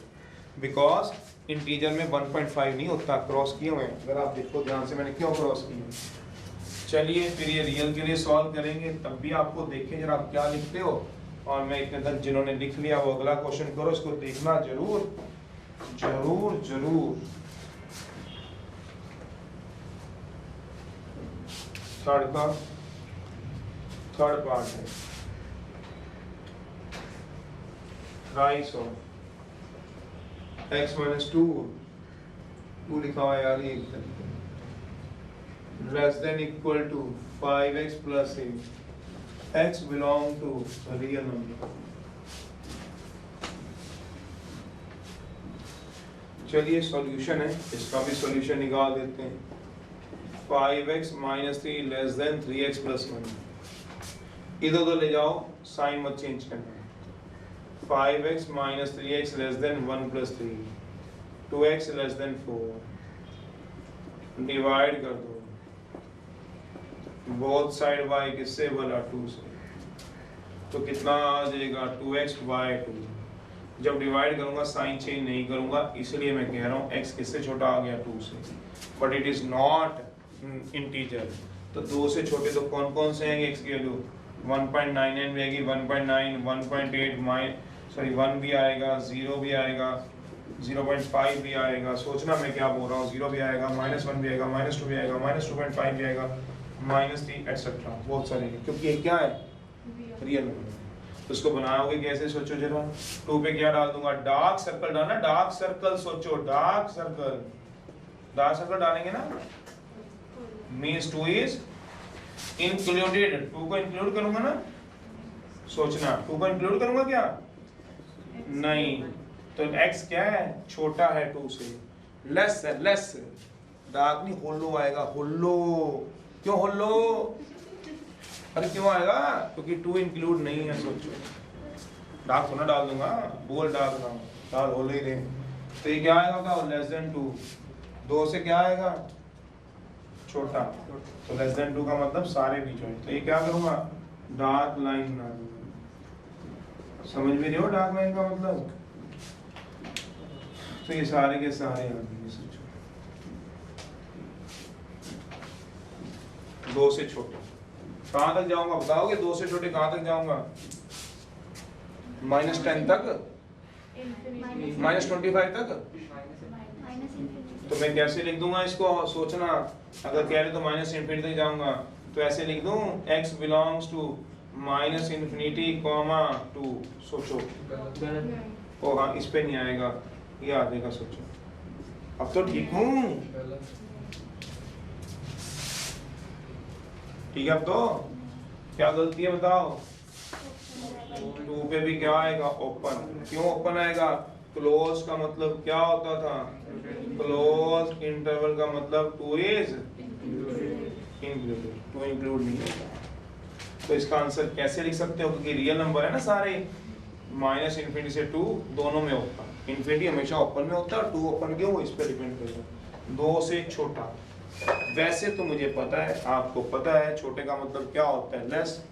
बिकॉज इंटीजर में 1.5 नहीं होता, क्रॉस किए हुए हैं, अगर आप देखो ध्यान से मैंने क्यों क्रॉस किए। चलिए फिर ये रियल के लिए सॉल्व करेंगे, तब भी आपको देखें जरा आप क्या लिखते हो, और मैं इतने तक जिन्होंने लिख लिया वो अगला क्वेश्चन करो, इसको देखना जरूर जरूर जरूर। थर्ड पार्ट है राइस ऑफ x - 2 लिखा हुआ है यार, ये less than equal to 5x + 8 x belong to real number. चलिए सॉल्यूशन है, इसका भी सॉल्यूशन निकाल देते हैं। 5x minus 3 less than 3x plus 1। इधर उधर ले जाओ, साइन मत चेंज करना। 5x minus 3x less then 1 plus 3, 2x less then 4। Divide कर दो बोथ साइड y किससे बोला 2 से, तो कितना आ जाएगा 2x by 2। जब डिवाइड करूंगा साइन चेंज नहीं करूंगा, इसलिए मैं कह रहा हूँ x किससे छोटा आ गया 2 से, but it is not integer. तो 2 से छोटे तो कौन कौन से हैं x की वैल्यू? 1.99 भी आएगी, 1.9, 1.8 सॉरी 1 भी आएगा, 0 भी आएगा, 0.5 भी आएगा। सोचना मैं क्या बोल रहा हूँ, 0 भी आएगा, -1 भी आएगा, -2 भी आएगा, -2.5 भी आएगा, -3 एटसेट्रा, बहुत सारे, क्योंकि ये क्या है रियल नंबर। तो उसको बनाओगे कैसे, सोचो जरा। 2 पे क्या डाल दूंगा, डार्क सर्कल डालना, डार्क सर्कल सोचो, डार्क सर्कल डालेंगे ना, मींस 2 इज इंक्लूडेड। 2 को इंक्लूड करूंगा ना, सोचना 2 को इंक्लूड करूंगा क्या, नहीं, तो x क्या है, छोटा है 2 से, लेस है, लेस, डार्क नहीं, होलो आएगा, होलो। क्यों होलो, अरे क्यों आएगा, क्योंकि 2 इंक्लूड नहीं है। सोचो डार्क थोड़ा डाल दूंगा, बोल डार्क ना, डार्क होलो ही दे। तो ये क्या आएगा, बताओ, लेस देन 2। 2 से क्या आएगा, छोटा, तो लेस देन 2 का मतलब सारे बीच में। तो ये क्या करूंगा, डार्क लाइन बना दूंगा। समझ में रहे हो डार्क लाइन का मतलब? तो ये सारे के सारे आ गए, सोचो 2 से छोटे कहां तक जाऊंगा, बताओगे 2 से छोटे कहां तक जाऊंगा, -10 तक, -25 तक। तो मैं कैसे लिख दूंगा इसको, सोचना, अगर कह रहे तो -∞ तक जाऊंगा, तो ऐसे लिख दूं x बिलोंग्स टू -∞, 2। सोचो, ओ हाँ, इस पे नहीं आएगा, ये आ जाएगा। सोचो, अब तो ठीक हूँ, ठीक है। अब तो क्या गलती है बताओ, 2 पे भी क्या आएगा, ओपन। क्यों ओपन आएगा, क्लोज का मतलब क्या होता था, क्लोज इंटरवल का मतलब 2 इज इंक्लूडेड, 2 इंक्लूड नहीं होता। तो इसका आंसर कैसे लिख सकते हो, क्योंकि रियल नंबर है ना सारे, -∞ से 2 दोनों में ओपन, इन्फिनिटी हमेशा ओपन में होता है, 2 ओपन क्यों, इस पे डिपेंड करेगा। 2 से छोटा, वैसे तो मुझे पता है, आपको पता है, छोटे का मतलब क्या होता है, लेस,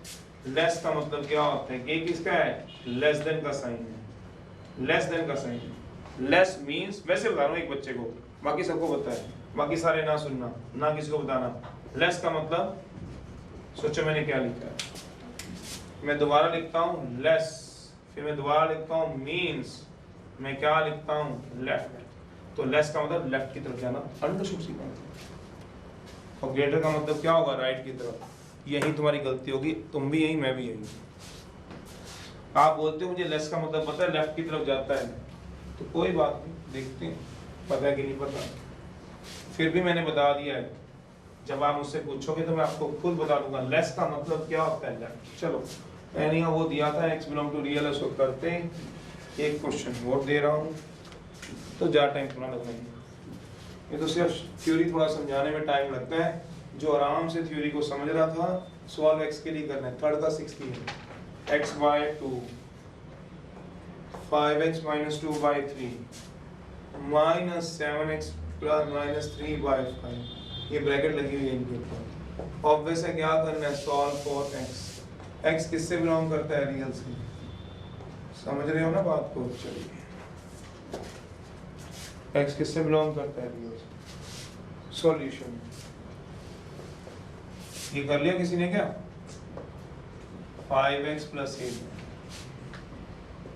लेस का मतलब क्या होता है, के किसका है, लेस देन का साइन है, लेस देन का साइन। लेस मींस, वैसे बता रहा हूँ एक बच्चे को, बाकी सबको पता है, बाकी सारे ना सुनना, ना किसी को बताना। लेस का मतलब, सोचो मैंने क्या लिखा है, मैं दोबारा लिखता हूँ लेस, फिर मैं दोबारा लिखता हूँ मींस, मैं क्या लिखता हूँ, लेफ्ट। तो लेस का मतलब लेफ्ट की तरफ जाना, अंडरस्टूड सी बात। और ग्रेटर का मतलब क्या होगा, राइट की तरफ। यही तुम्हारी गलती होगी, तुम भी यही, मैं भी यही। आप बोलते हो मुझे लेस का मतलब पता है, लेफ्ट की तरफ जाता है, तो कोई बात नहीं, देखते हैं पता है कि नहीं पता। फिर भी मैंने बता दिया है, जब आप मुझसे पूछोगे तो मैं आपको खुद बता दूंगा लेस का मतलब क्या होता है, लेफ्ट। चलो, मैंने वो दिया था x बिलोंग टू रियल, उसको करते हैं। एक क्वेश्चन और दे रहा हूँ, तो ज़्यादा टाइम थोड़ा लगना है, ये तो सिर्फ थ्योरी थोड़ा समझाने में टाइम लगता है। जो आराम से थ्योरी को समझ रहा था, सॉल्व x के लिए करना है, थर्ड का 6 की है, x by 2, 5x minus 2 by 3, minus 7x plus minus 3 by 5, ये ब्रैकेट लगी हुई है इनके ऊपर। ऑब्वियस है, क्या करना है, सॉल्व फॉर x। x किससे बिलोंग करता है, रियल से, समझ रहे हो ना बात को। चलिए, x किससे बिलोंग करता है, रियल से। सॉल्यूशन ये कर लिया किसी ने क्या, 5x plus 8,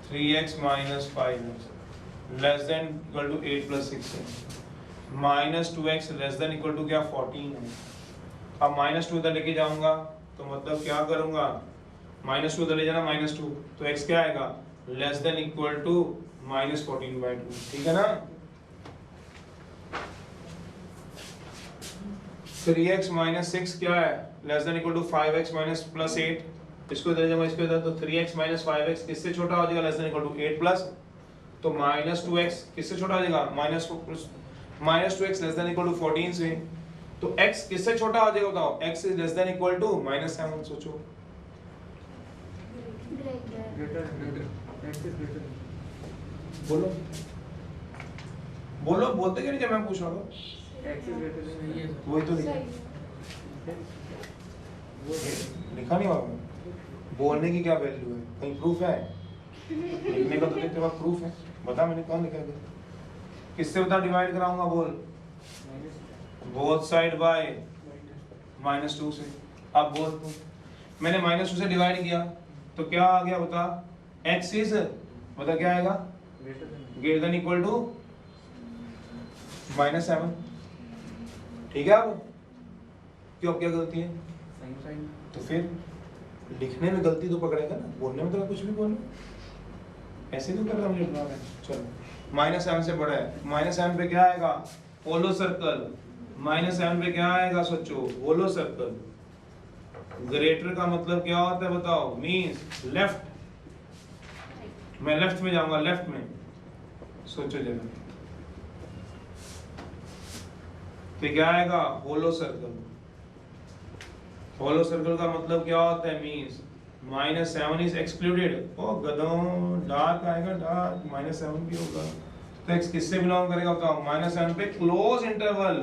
3x minus 5x less than equal to 8 plus 6 है, minus 2x less than equal to क्या, 14 है। अब -2 इधर लेके जाऊंगा, तो मतलब क्या करूंगा, -2 इधर ले जाना, -2, तो x क्या आएगा, लेस देन इक्वल टू -14/2, ठीक है ना। 3x minus 6 क्या है, less than equal to 5x minus plus 8, इसको इधर जमा इसको इधर, तो 3x माइनस 5x किससे छोटा हो जाएगा, less than equal to 8 plus, तो माइनस 2x किससे छोटा हो जाएगा, minus 2x less than equal to 14 से, तो x किससे छोटा हो जाएगा बताओ, x is less than equal to -7, सोचो बोलो बोलो, बोलते क्यों नहीं जब मैं पूछ रहा हूँ, वही तो लिखा नहीं होगा, बोलने की क्या वैल्यू है, कहीं प्रूफ है, लिखने का तो तेरे पास प्रूफ है, बता मैंने कौन लिखा है, किससे बता डिवाइड कराऊंगा, बोल बोथ साइड बाय -2 से, अब बोल तू, मैंने -2 से डिवाइड किया तो क्या आ गया बता, x इज बता क्या आएगा, ग्रेटर देन इक्वल टू -7, ठीक है। अब क्यों, क्या गलती है, तो फिर लिखने में गलती तो पकड़ेगा ना, बोलने में तो कुछ भी बोलो, ऐसे नहीं कर रहा मुझे बता रहा, चलो -7 से बड़ा है, -7 पे क्या आएगा, होलो सर्कल, -7 पे क्या आएगा, सोचो होलो सर्कल, ग्रेटर का मतलब क्या होता है बताओ, मींस लेफ्ट, मैं लेफ्ट में जाऊंगा, लेफ्ट में, सोचो जरा, तो क्या आएगा, होलो सर्कल, होलो सर्कल का मतलब क्या होता है, मींस -7 इज एक्सक्लूडेड, ओ गधों, डार्क आएगा, डार्क -7 भी होगा, तो x किससे बिलोंग करेगा बताओ, -7 पे क्लोज इंटरवल,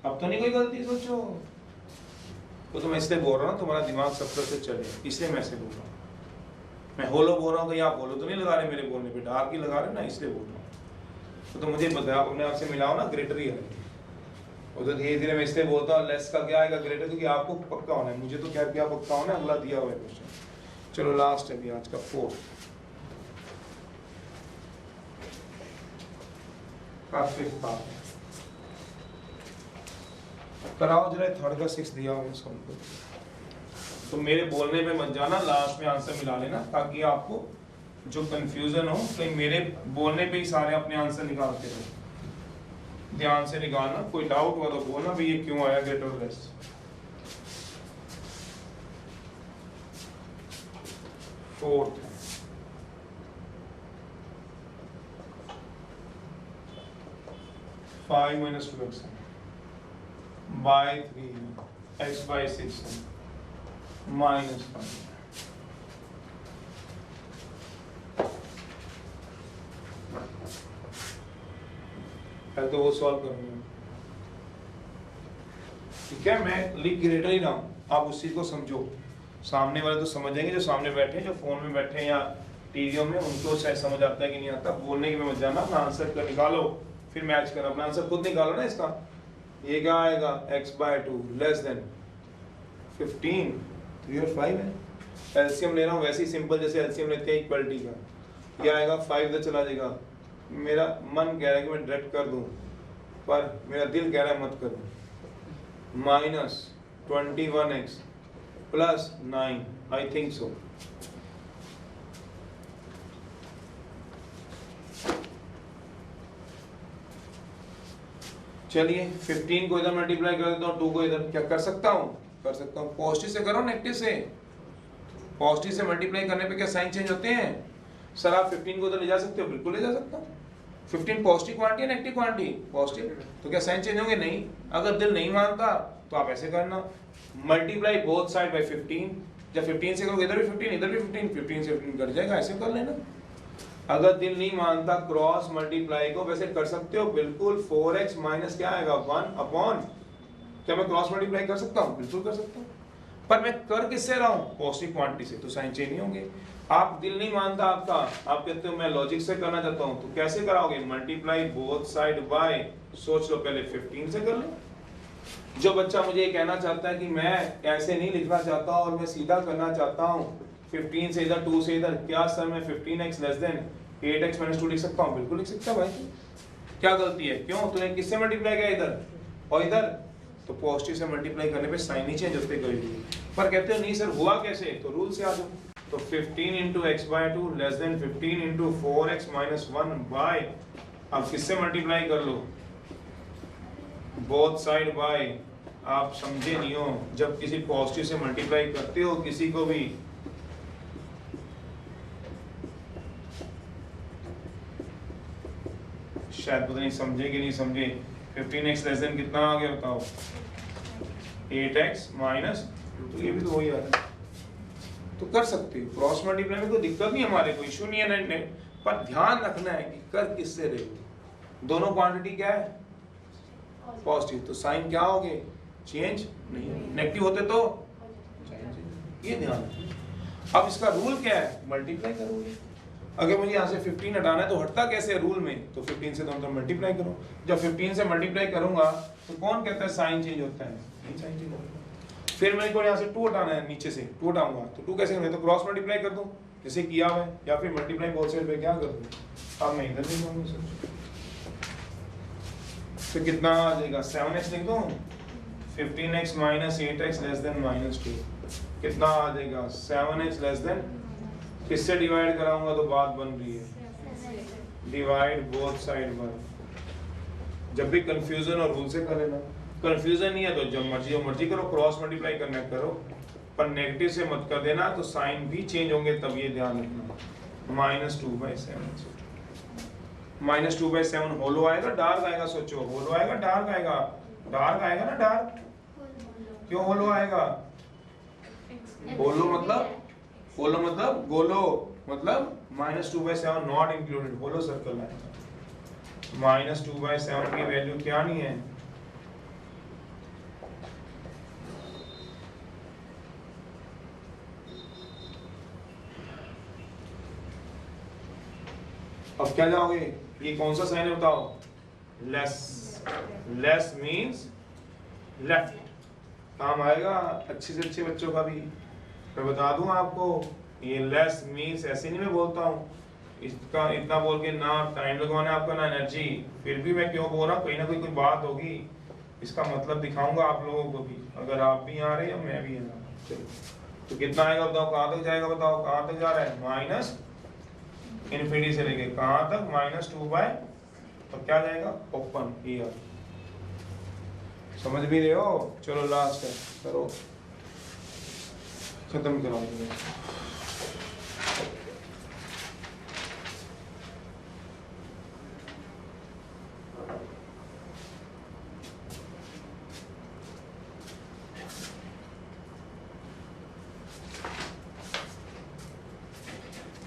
अब तो नहीं कोई गलती, सोचो, तो मैं इसलिए बोल रहा हूँ तुम्हारा दिमाग सब से चले, इसलिए मैं ऐसे बोल रहा हूँ, मैं होलो बोल रहा हूँ, आप होलो तो नहीं लगा रहे मेरे बोलने पे, डार्क ही लगा रहे ना, इसलिए बोल रहा हूँ, तो मुझे बताया अपने आप से मिलाओ ना, ग्रेटर ही है, और तो धीरे धीरे मैं इसलिए बोलता हूँ लेस का क्या आएगा, ग्रेटर, क्योंकि आपको पक्का होना है, मुझे तो क्या पक्का होना है, अगला दिया हुआ है क्वेश्चन। चलो लास्ट है भी आज का 4, काफी कराओ जरा, 3rd का 6 दिया हुआ है सबको, तो मेरे बोलने पे मत जाना, लास्ट में आंसर मिला लेना, ताकि आपको जो कंफ्यूजन हो, कहीं मेरे बोलने पे ही सारे अपने आंसर निकालते रहो, ध्यान से निकालना, कोई डाउट हुआ तो बोलना भी ये क्यों आया ग्रेटर और लेस। फोर्थ है 5 minus 2x by 3 x by 6 minus 5। पहले तो वो सॉल्व करूंगा, ठीक है, मैं लिख ग्रेटर ही ना हूं, आप उस चीज को समझो, सामने वाले तो समझेंगे, जो सामने बैठे हैं, जो फोन में बैठे हैं या टीवीओ में, उनको शायद समझ आता है कि नहीं आता, बोलने की मत जाना, अपना आंसर कर निकालो, फिर मैच करो, अपना आंसर खुद निकालो ना इसका, ये क्या आएगा x/2 लेस देन 15, 3 और 5 है, एलसीएम ले रहा हूँ वैसे ही सिंपल, जैसे एलसीएम लेते हैं इक्वलिटी का, क्या आएगा 5 इधर चला जाएगा, मेरा मन कह रहा है कि मैं डायरेक्ट कर दूं, पर मेरा दिल कह रहा है मत करो, -21x plus 9, I think so, चलिए 15 को इधर मल्टीप्लाई कर देता हूँ, 2 को इधर, क्या कर सकता हूँ, पॉजिटिव से करो, नेगेटिव से, पॉजिटिव से मल्टीप्लाई करने पे क्या साइन चेंज होते हैं, सर आप 15 को इधर ले जा सकते हो, बिल्कुल ले जा सकता हूँ, 15 पॉजिटिव क्वांटिटी है नेगेटिव क्वांटिटी, पॉजिटिव, तो क्या साइन चेंज होंगे, नहीं, अगर दिल नहीं मानता तो आप ऐसे करना, मल्टीप्लाई बोथ साइड बाय 15, जब 15 से करोगे इधर भी 15 इधर भी 15 से 15 कट जाएगा, ऐसे कर लेना, अगर दिल नहीं मानता क्रॉस मल्टीप्लाई को वैसे कर सकते हो, बिल्कुल 4x माइनस क्या आएगा 1 अपॉन, क्या मैं क्रॉस मल्टीप्लाई कर सकता हूँ, बिल्कुल कर सकता हूँ, पर मैं कर किससे रहा हूँ, पॉजिटिव क्वांटिटी से, तो साइन चेंज नहीं होंगे, आप दिल नहीं मानता आपका, आप कहते हो मैं लॉजिक से करना चाहता हूँ, तो कैसे कराओगे, मल्टीप्लाई बोथ साइड बाय, सोच लो पहले 15 से कर लो, जो बच्चा मुझे ये कहना चाहता है कि मैं ऐसे नहीं लिखना चाहता और मैं सीधा करना चाहता हूँ 15 से इधर 2 से इधर, क्या सर मैं 15x less then 8x minus 2 लिख सकता हूँ, बिल्कुल लिख सकता भाई, क्या गलती है, क्यों, तूने किससे मल्टीप्लाई किया इधर और इधर, तो पॉजिटिव से मल्टीप्लाई करने पे साइन नहीं चेंज होते कभी भी, पर कहते हो नहीं सर हुआ कैसे, तो रूल से आ जाओ, तो 15 into x/2 less than 15 into 4x minus 1 by, अब किससे मल्टीप्लाई कर लो, बोथ साइड बाय, आप समझे नहीं हो, जब किसी पॉजिटिव से मल्टीप्लाई करते हो किसी को भी शायद पता नहीं समझे कि नहीं समझे। 15x लेस देन कितना आ गया बताओ, 8x माइनस, तो ये भी तो वही आ रहा है, तो कर सकते हो क्रॉस मल्टीप्लाई में, कोई दिक्कत नहीं, हमारे कोई इशू नहीं है ना, पर ध्यान रखना है कि कर किससे रहे हो, दोनों क्वांटिटी क्या है पॉजिटिव, तो साइन क्या हो गए चेंज नहीं, नेगेटिव होते तो चेंज, ये ध्यान रखना। अब इसका रूल क्या है, मल्टीप्लाई करोगे, अगर मुझे यहाँ से 15 हटाना है तो हटता कैसे है रूल में, तो 15 से दोनों मल्टीप्लाई करो, जब 15 से मल्टीप्लाई करूंगा तो कौन कहता है साइन चेंज होता है, ये साइन चेंज होता है। फिर मेरे को यहाँ से 2 हटाना है, नीचे से 2 हटाऊंगा तो 2 कैसे करूँगा, तो क्रॉस मल्टीप्लाई कर दूं जैसे किया हुआ है, या फिर मल्टीप्लाई बोथ साइड पे क्या कर दूं, अब मैं इधर भी लूंगा सर, तो कितना आ जाएगा 7x लिख दूं, 15x minus 8x less than -2, कितना आ जाएगा 7x लेस देन, किससे डिवाइड कराऊंगा तो बात बन रही है, डिवाइड बोथ साइड बाय, जब भी कंफ्यूजन और रूल से कर लेना, कंफ्यूजन नहीं है तो जब मर्जी करो, क्रॉस मल्टीप्लाई करना करो, पर नेगेटिव से मत कर देना, तो साइन भी चेंज होंगे, तब ये ध्यान रखना। -2/7, -2/7 होलो आएगा डार्क आएगा, सोचो होलो आएगा डार्क आएगा, डार्क आएगा ना डार्क, क्यों होलो आएगा, होलो मतलब गोलो, मतलब -2/7 नॉट इंक्लूडेड, होलो सर्कल आएगा, -2/7 की वैल्यू क्या नहीं है, अब क्या जाओगे, ये कौन सा साइन है बताओ, लेस, लेस मींस लेफ्ट, काम आएगा अच्छे से अच्छे बच्चों का भी, मैं बता दूं आपको, ये लेस मींस ऐसे नहीं मैं बोलता हूँ, इसका इतना बोल के ना टाइम लगवाना है आपका ना एनर्जी, फिर भी मैं क्यों बोल रहा हूँ, कहीं ना कोई बात होगी, इसका मतलब दिखाऊंगा आप लोगों को भी, अगर आप भी आ रहे हैं मैं भी आ रहा हूँ। चलो तो कितना आएगा बताओ, कहाँ तक जाएगा बताओ, कहाँ तक जा रहा है, माइनस इन्फिनिटी से लेके कहां तक, -2/, तो क्या जाएगा ओपन ईयर, समझ भी रहे हो, चलो लास्ट है करो, खत्म करो।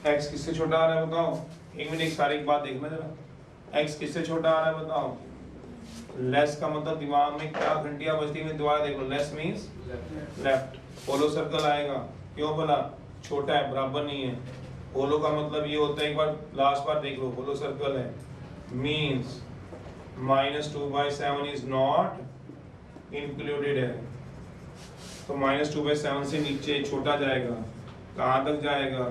x किससे छोटा आ रहा है बताओ, एक मिनट एक सारी बात देखना जरा, x किससे छोटा आ रहा है बताओ, लेस का मतलब दिमाग में क्या घंटियां बजती हैं, दोबारा देख लो, लेस मींस लेफ्ट, होलो सर्कल आएगा, क्यों बोला छोटा है बराबर नहीं है, होलो का मतलब ये होता है, एक बार लास्ट बार देख लो, होलो सर्कल है, मींस -2/7 इज नॉट इंक्लूडेड है, तो -2/7 से नीचे छोटा जाएगा, कहां तक जाएगा,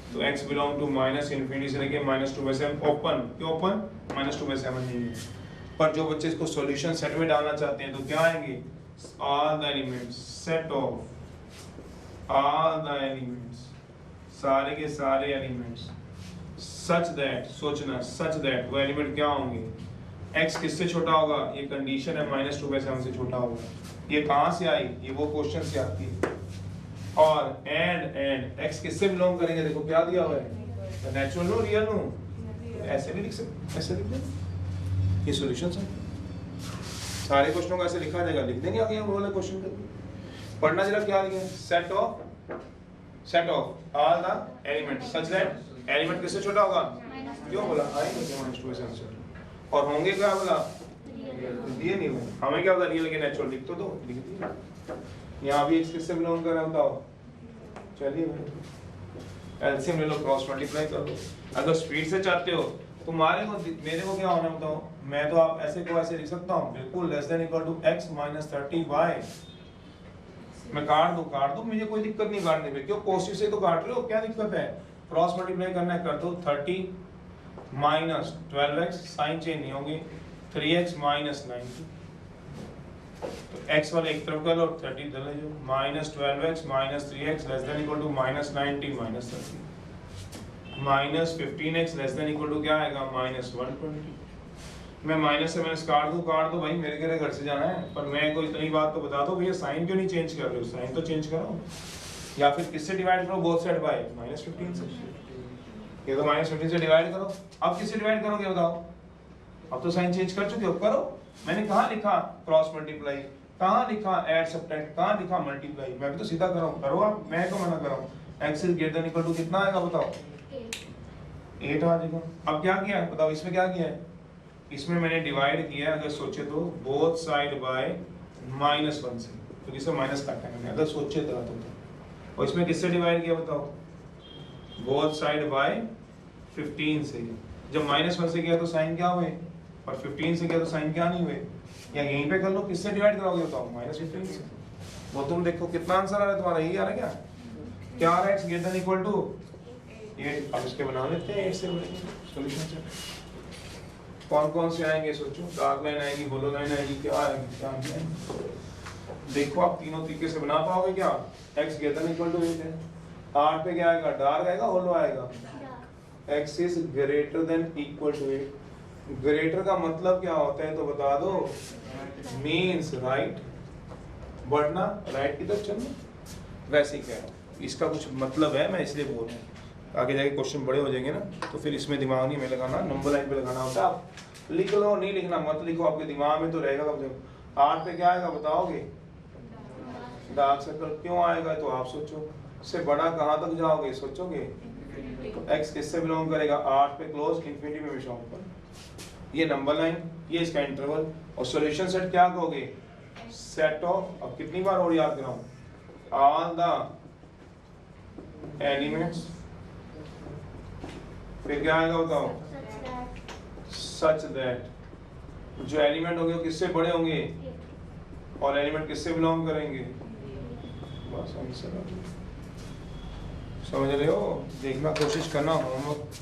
तो x बिलोंग टू -∞ से लेके -2/7 ओपन, क्यों ओपन, -2/7 नहीं है, पर जो बच्चे इसको सॉल्यूशन सेट में डालना चाहते हैं तो क्या आएंगे, all the elements, set of all the elements, सारे के सारे एलिमेंट्स, सच दैट, सोचना सच दैट वो एलिमेंट क्या होंगे, x किससे छोटा होगा, ये कंडीशन है -2/7 से छोटा होगा, ये कहां से आई, ये वो क्वेश्चन से आती है, और एंड x किससे बिलोंग करेंगे, देखो क्या दिया हुआ है, नेचुरल नो रियल नो, ऐसे भी लिख सकते, ऐसे लिख दें, ये सॉल्यूशंस है, सारे क्वेश्चनों को ऐसे लिखा जाएगा, लिख देंगे आगे वो वाले क्वेश्चन को, पढ़ना जरा क्या लिखा है, set of all the elements such that element किससे छोटा होगा, क्यों बोला आएंगे -2/7 से, और होंगे क्या बोला, दिए नहीं हुए, हमें क्या होगा रियल के नेचुरल, लिख तो दो, लिख दिया, यहाँ भी x किससे बिलोंग कर रहा है बताओ, चलिए एलसीएम ले लो, क्रॉस मल्टीप्लाई कर लो, अगर स्पीड से चाहते हो तुम्हारे को मेरे को क्या होना बताओ, मैं तो आप ऐसे को ऐसे लिख सकता हूँ, बिल्कुल less than equal to x - 30y, मैं काट दूं मुझे कोई दिक्कत नहीं काटने में, क्यों पॉजिटिव से तो काट रहे हो, क्या दिक्कत है, क्रॉस मल्टीप्लाई करना है कर दो, 30 माइनस 12x, साइन चेंज नहीं होगी, 3x माइनस 90, तो x वाले एक तरफ कर लो, 30 इधर ले जाओ, minus 12x minus 3x less than equal to minus 90 minus 30, minus 15x less than equal to क्या आएगा, माइनस 120, मैं माइनस से माइनस काट दूं भाई, मेरे घर से जाना है, पर मैं को इतनी बात तो बता दो भैया, साइन क्यों नहीं चेंज कर रहे हो, साइन तो चेंज करो, या फिर किससे डिवाइड करो, बोथ साइड बाय -15 से, ये तो -15 से डिवाइड करो, अब किससे डिवाइड करोगे बताओ, अब तो साइन चेंज कर चुके हो, करो। मैंने कहाँ लिखा क्रॉस मल्टीप्लाई, कहाँ लिखा ऐड सब्ट्रैक्ट, कहाँ लिखा मल्टीप्लाई, मैं भी तो सीधा कर रहा हूँ, करो आप, मैं क्यों मना कर रहा हूँ। x is greater than equal to कितना आएगा बताओ, 8 आ जाएगा। अब क्या किया है बताओ, इसमें क्या किया है, इसमें मैंने डिवाइड किया है, अगर सोचे तो बोथ साइड बाय -1 से, क्योंकि इसमें माइनस काटा है मैंने, अगर सोचे तो। और इसमें किससे डिवाइड किया बताओ, बोथ साइड बाय 15 से। जब -1 से किया तो साइन क्या हुए, और 15 से किया तो साइन क्या नहीं हुए, या यहीं पे कर लो, किससे डिवाइड कराओगे बताओ, -15 से। वो तुम देखो कितना आंसर आ रहा है तुम्हारा, यही आ रहा है क्या, क्या आ रहा है, x greater than equal to 8। अब इसके बना लेते हैं 8 से बनेंगे सॉल्यूशन से। कौन कौन से आएंगे सोचो, डार्क लाइन आएगी, होलो लाइन आएगी, क्या आएगी, क्या आएगी, देखो आप तीनों तरीके से बना पाओगे क्या। x greater than equal to 8 है, 8 पे क्या आएगा, डार्क आएगा, होलो आएगा, x is greater than equal to 8। Greater का मतलब क्या होता है तो बता दो, मीन्स राइट, बढ़ना राइट की तरफ चलना, वैसे ही कह रहा हूँ, इसका कुछ मतलब है, मैं इसलिए बोल रहा हूँ। आगे जाके क्वेश्चन बड़े हो जाएंगे ना, तो फिर इसमें दिमाग नहीं में लगाना, नंबर लाइन पे लगाना होता है। आप लिख लो, नहीं लिखना मत लिखो, आपके दिमाग में तो रहेगा कम से कम। 8 पे क्या आएगा बताओगे, डार्क सर्कल, क्यों आएगा तो आप सोचो, इससे बड़ा कहाँ तक जाओगे सोचोगे, तो x किससे बिलोंग करेगा, 8 पे क्लोज, इंफिनिटी में हमेशा ऊपर, ये नंबर लाइन, ये इसका इंटरवल। और सॉल्यूशन सेट क्या कहोगे, सेट ऑफ, अब कितनी बार और याद कराऊं, ऑल द एलिमेंट्स, फिर क्या आएगा बताओ, सच दैट, जो एलिमेंट होंगे वो किससे बड़े होंगे, और एलिमेंट किससे बिलोंग करेंगे, बस आंसर। समझ रहे हो, देखना, कोशिश करना, होमवर्क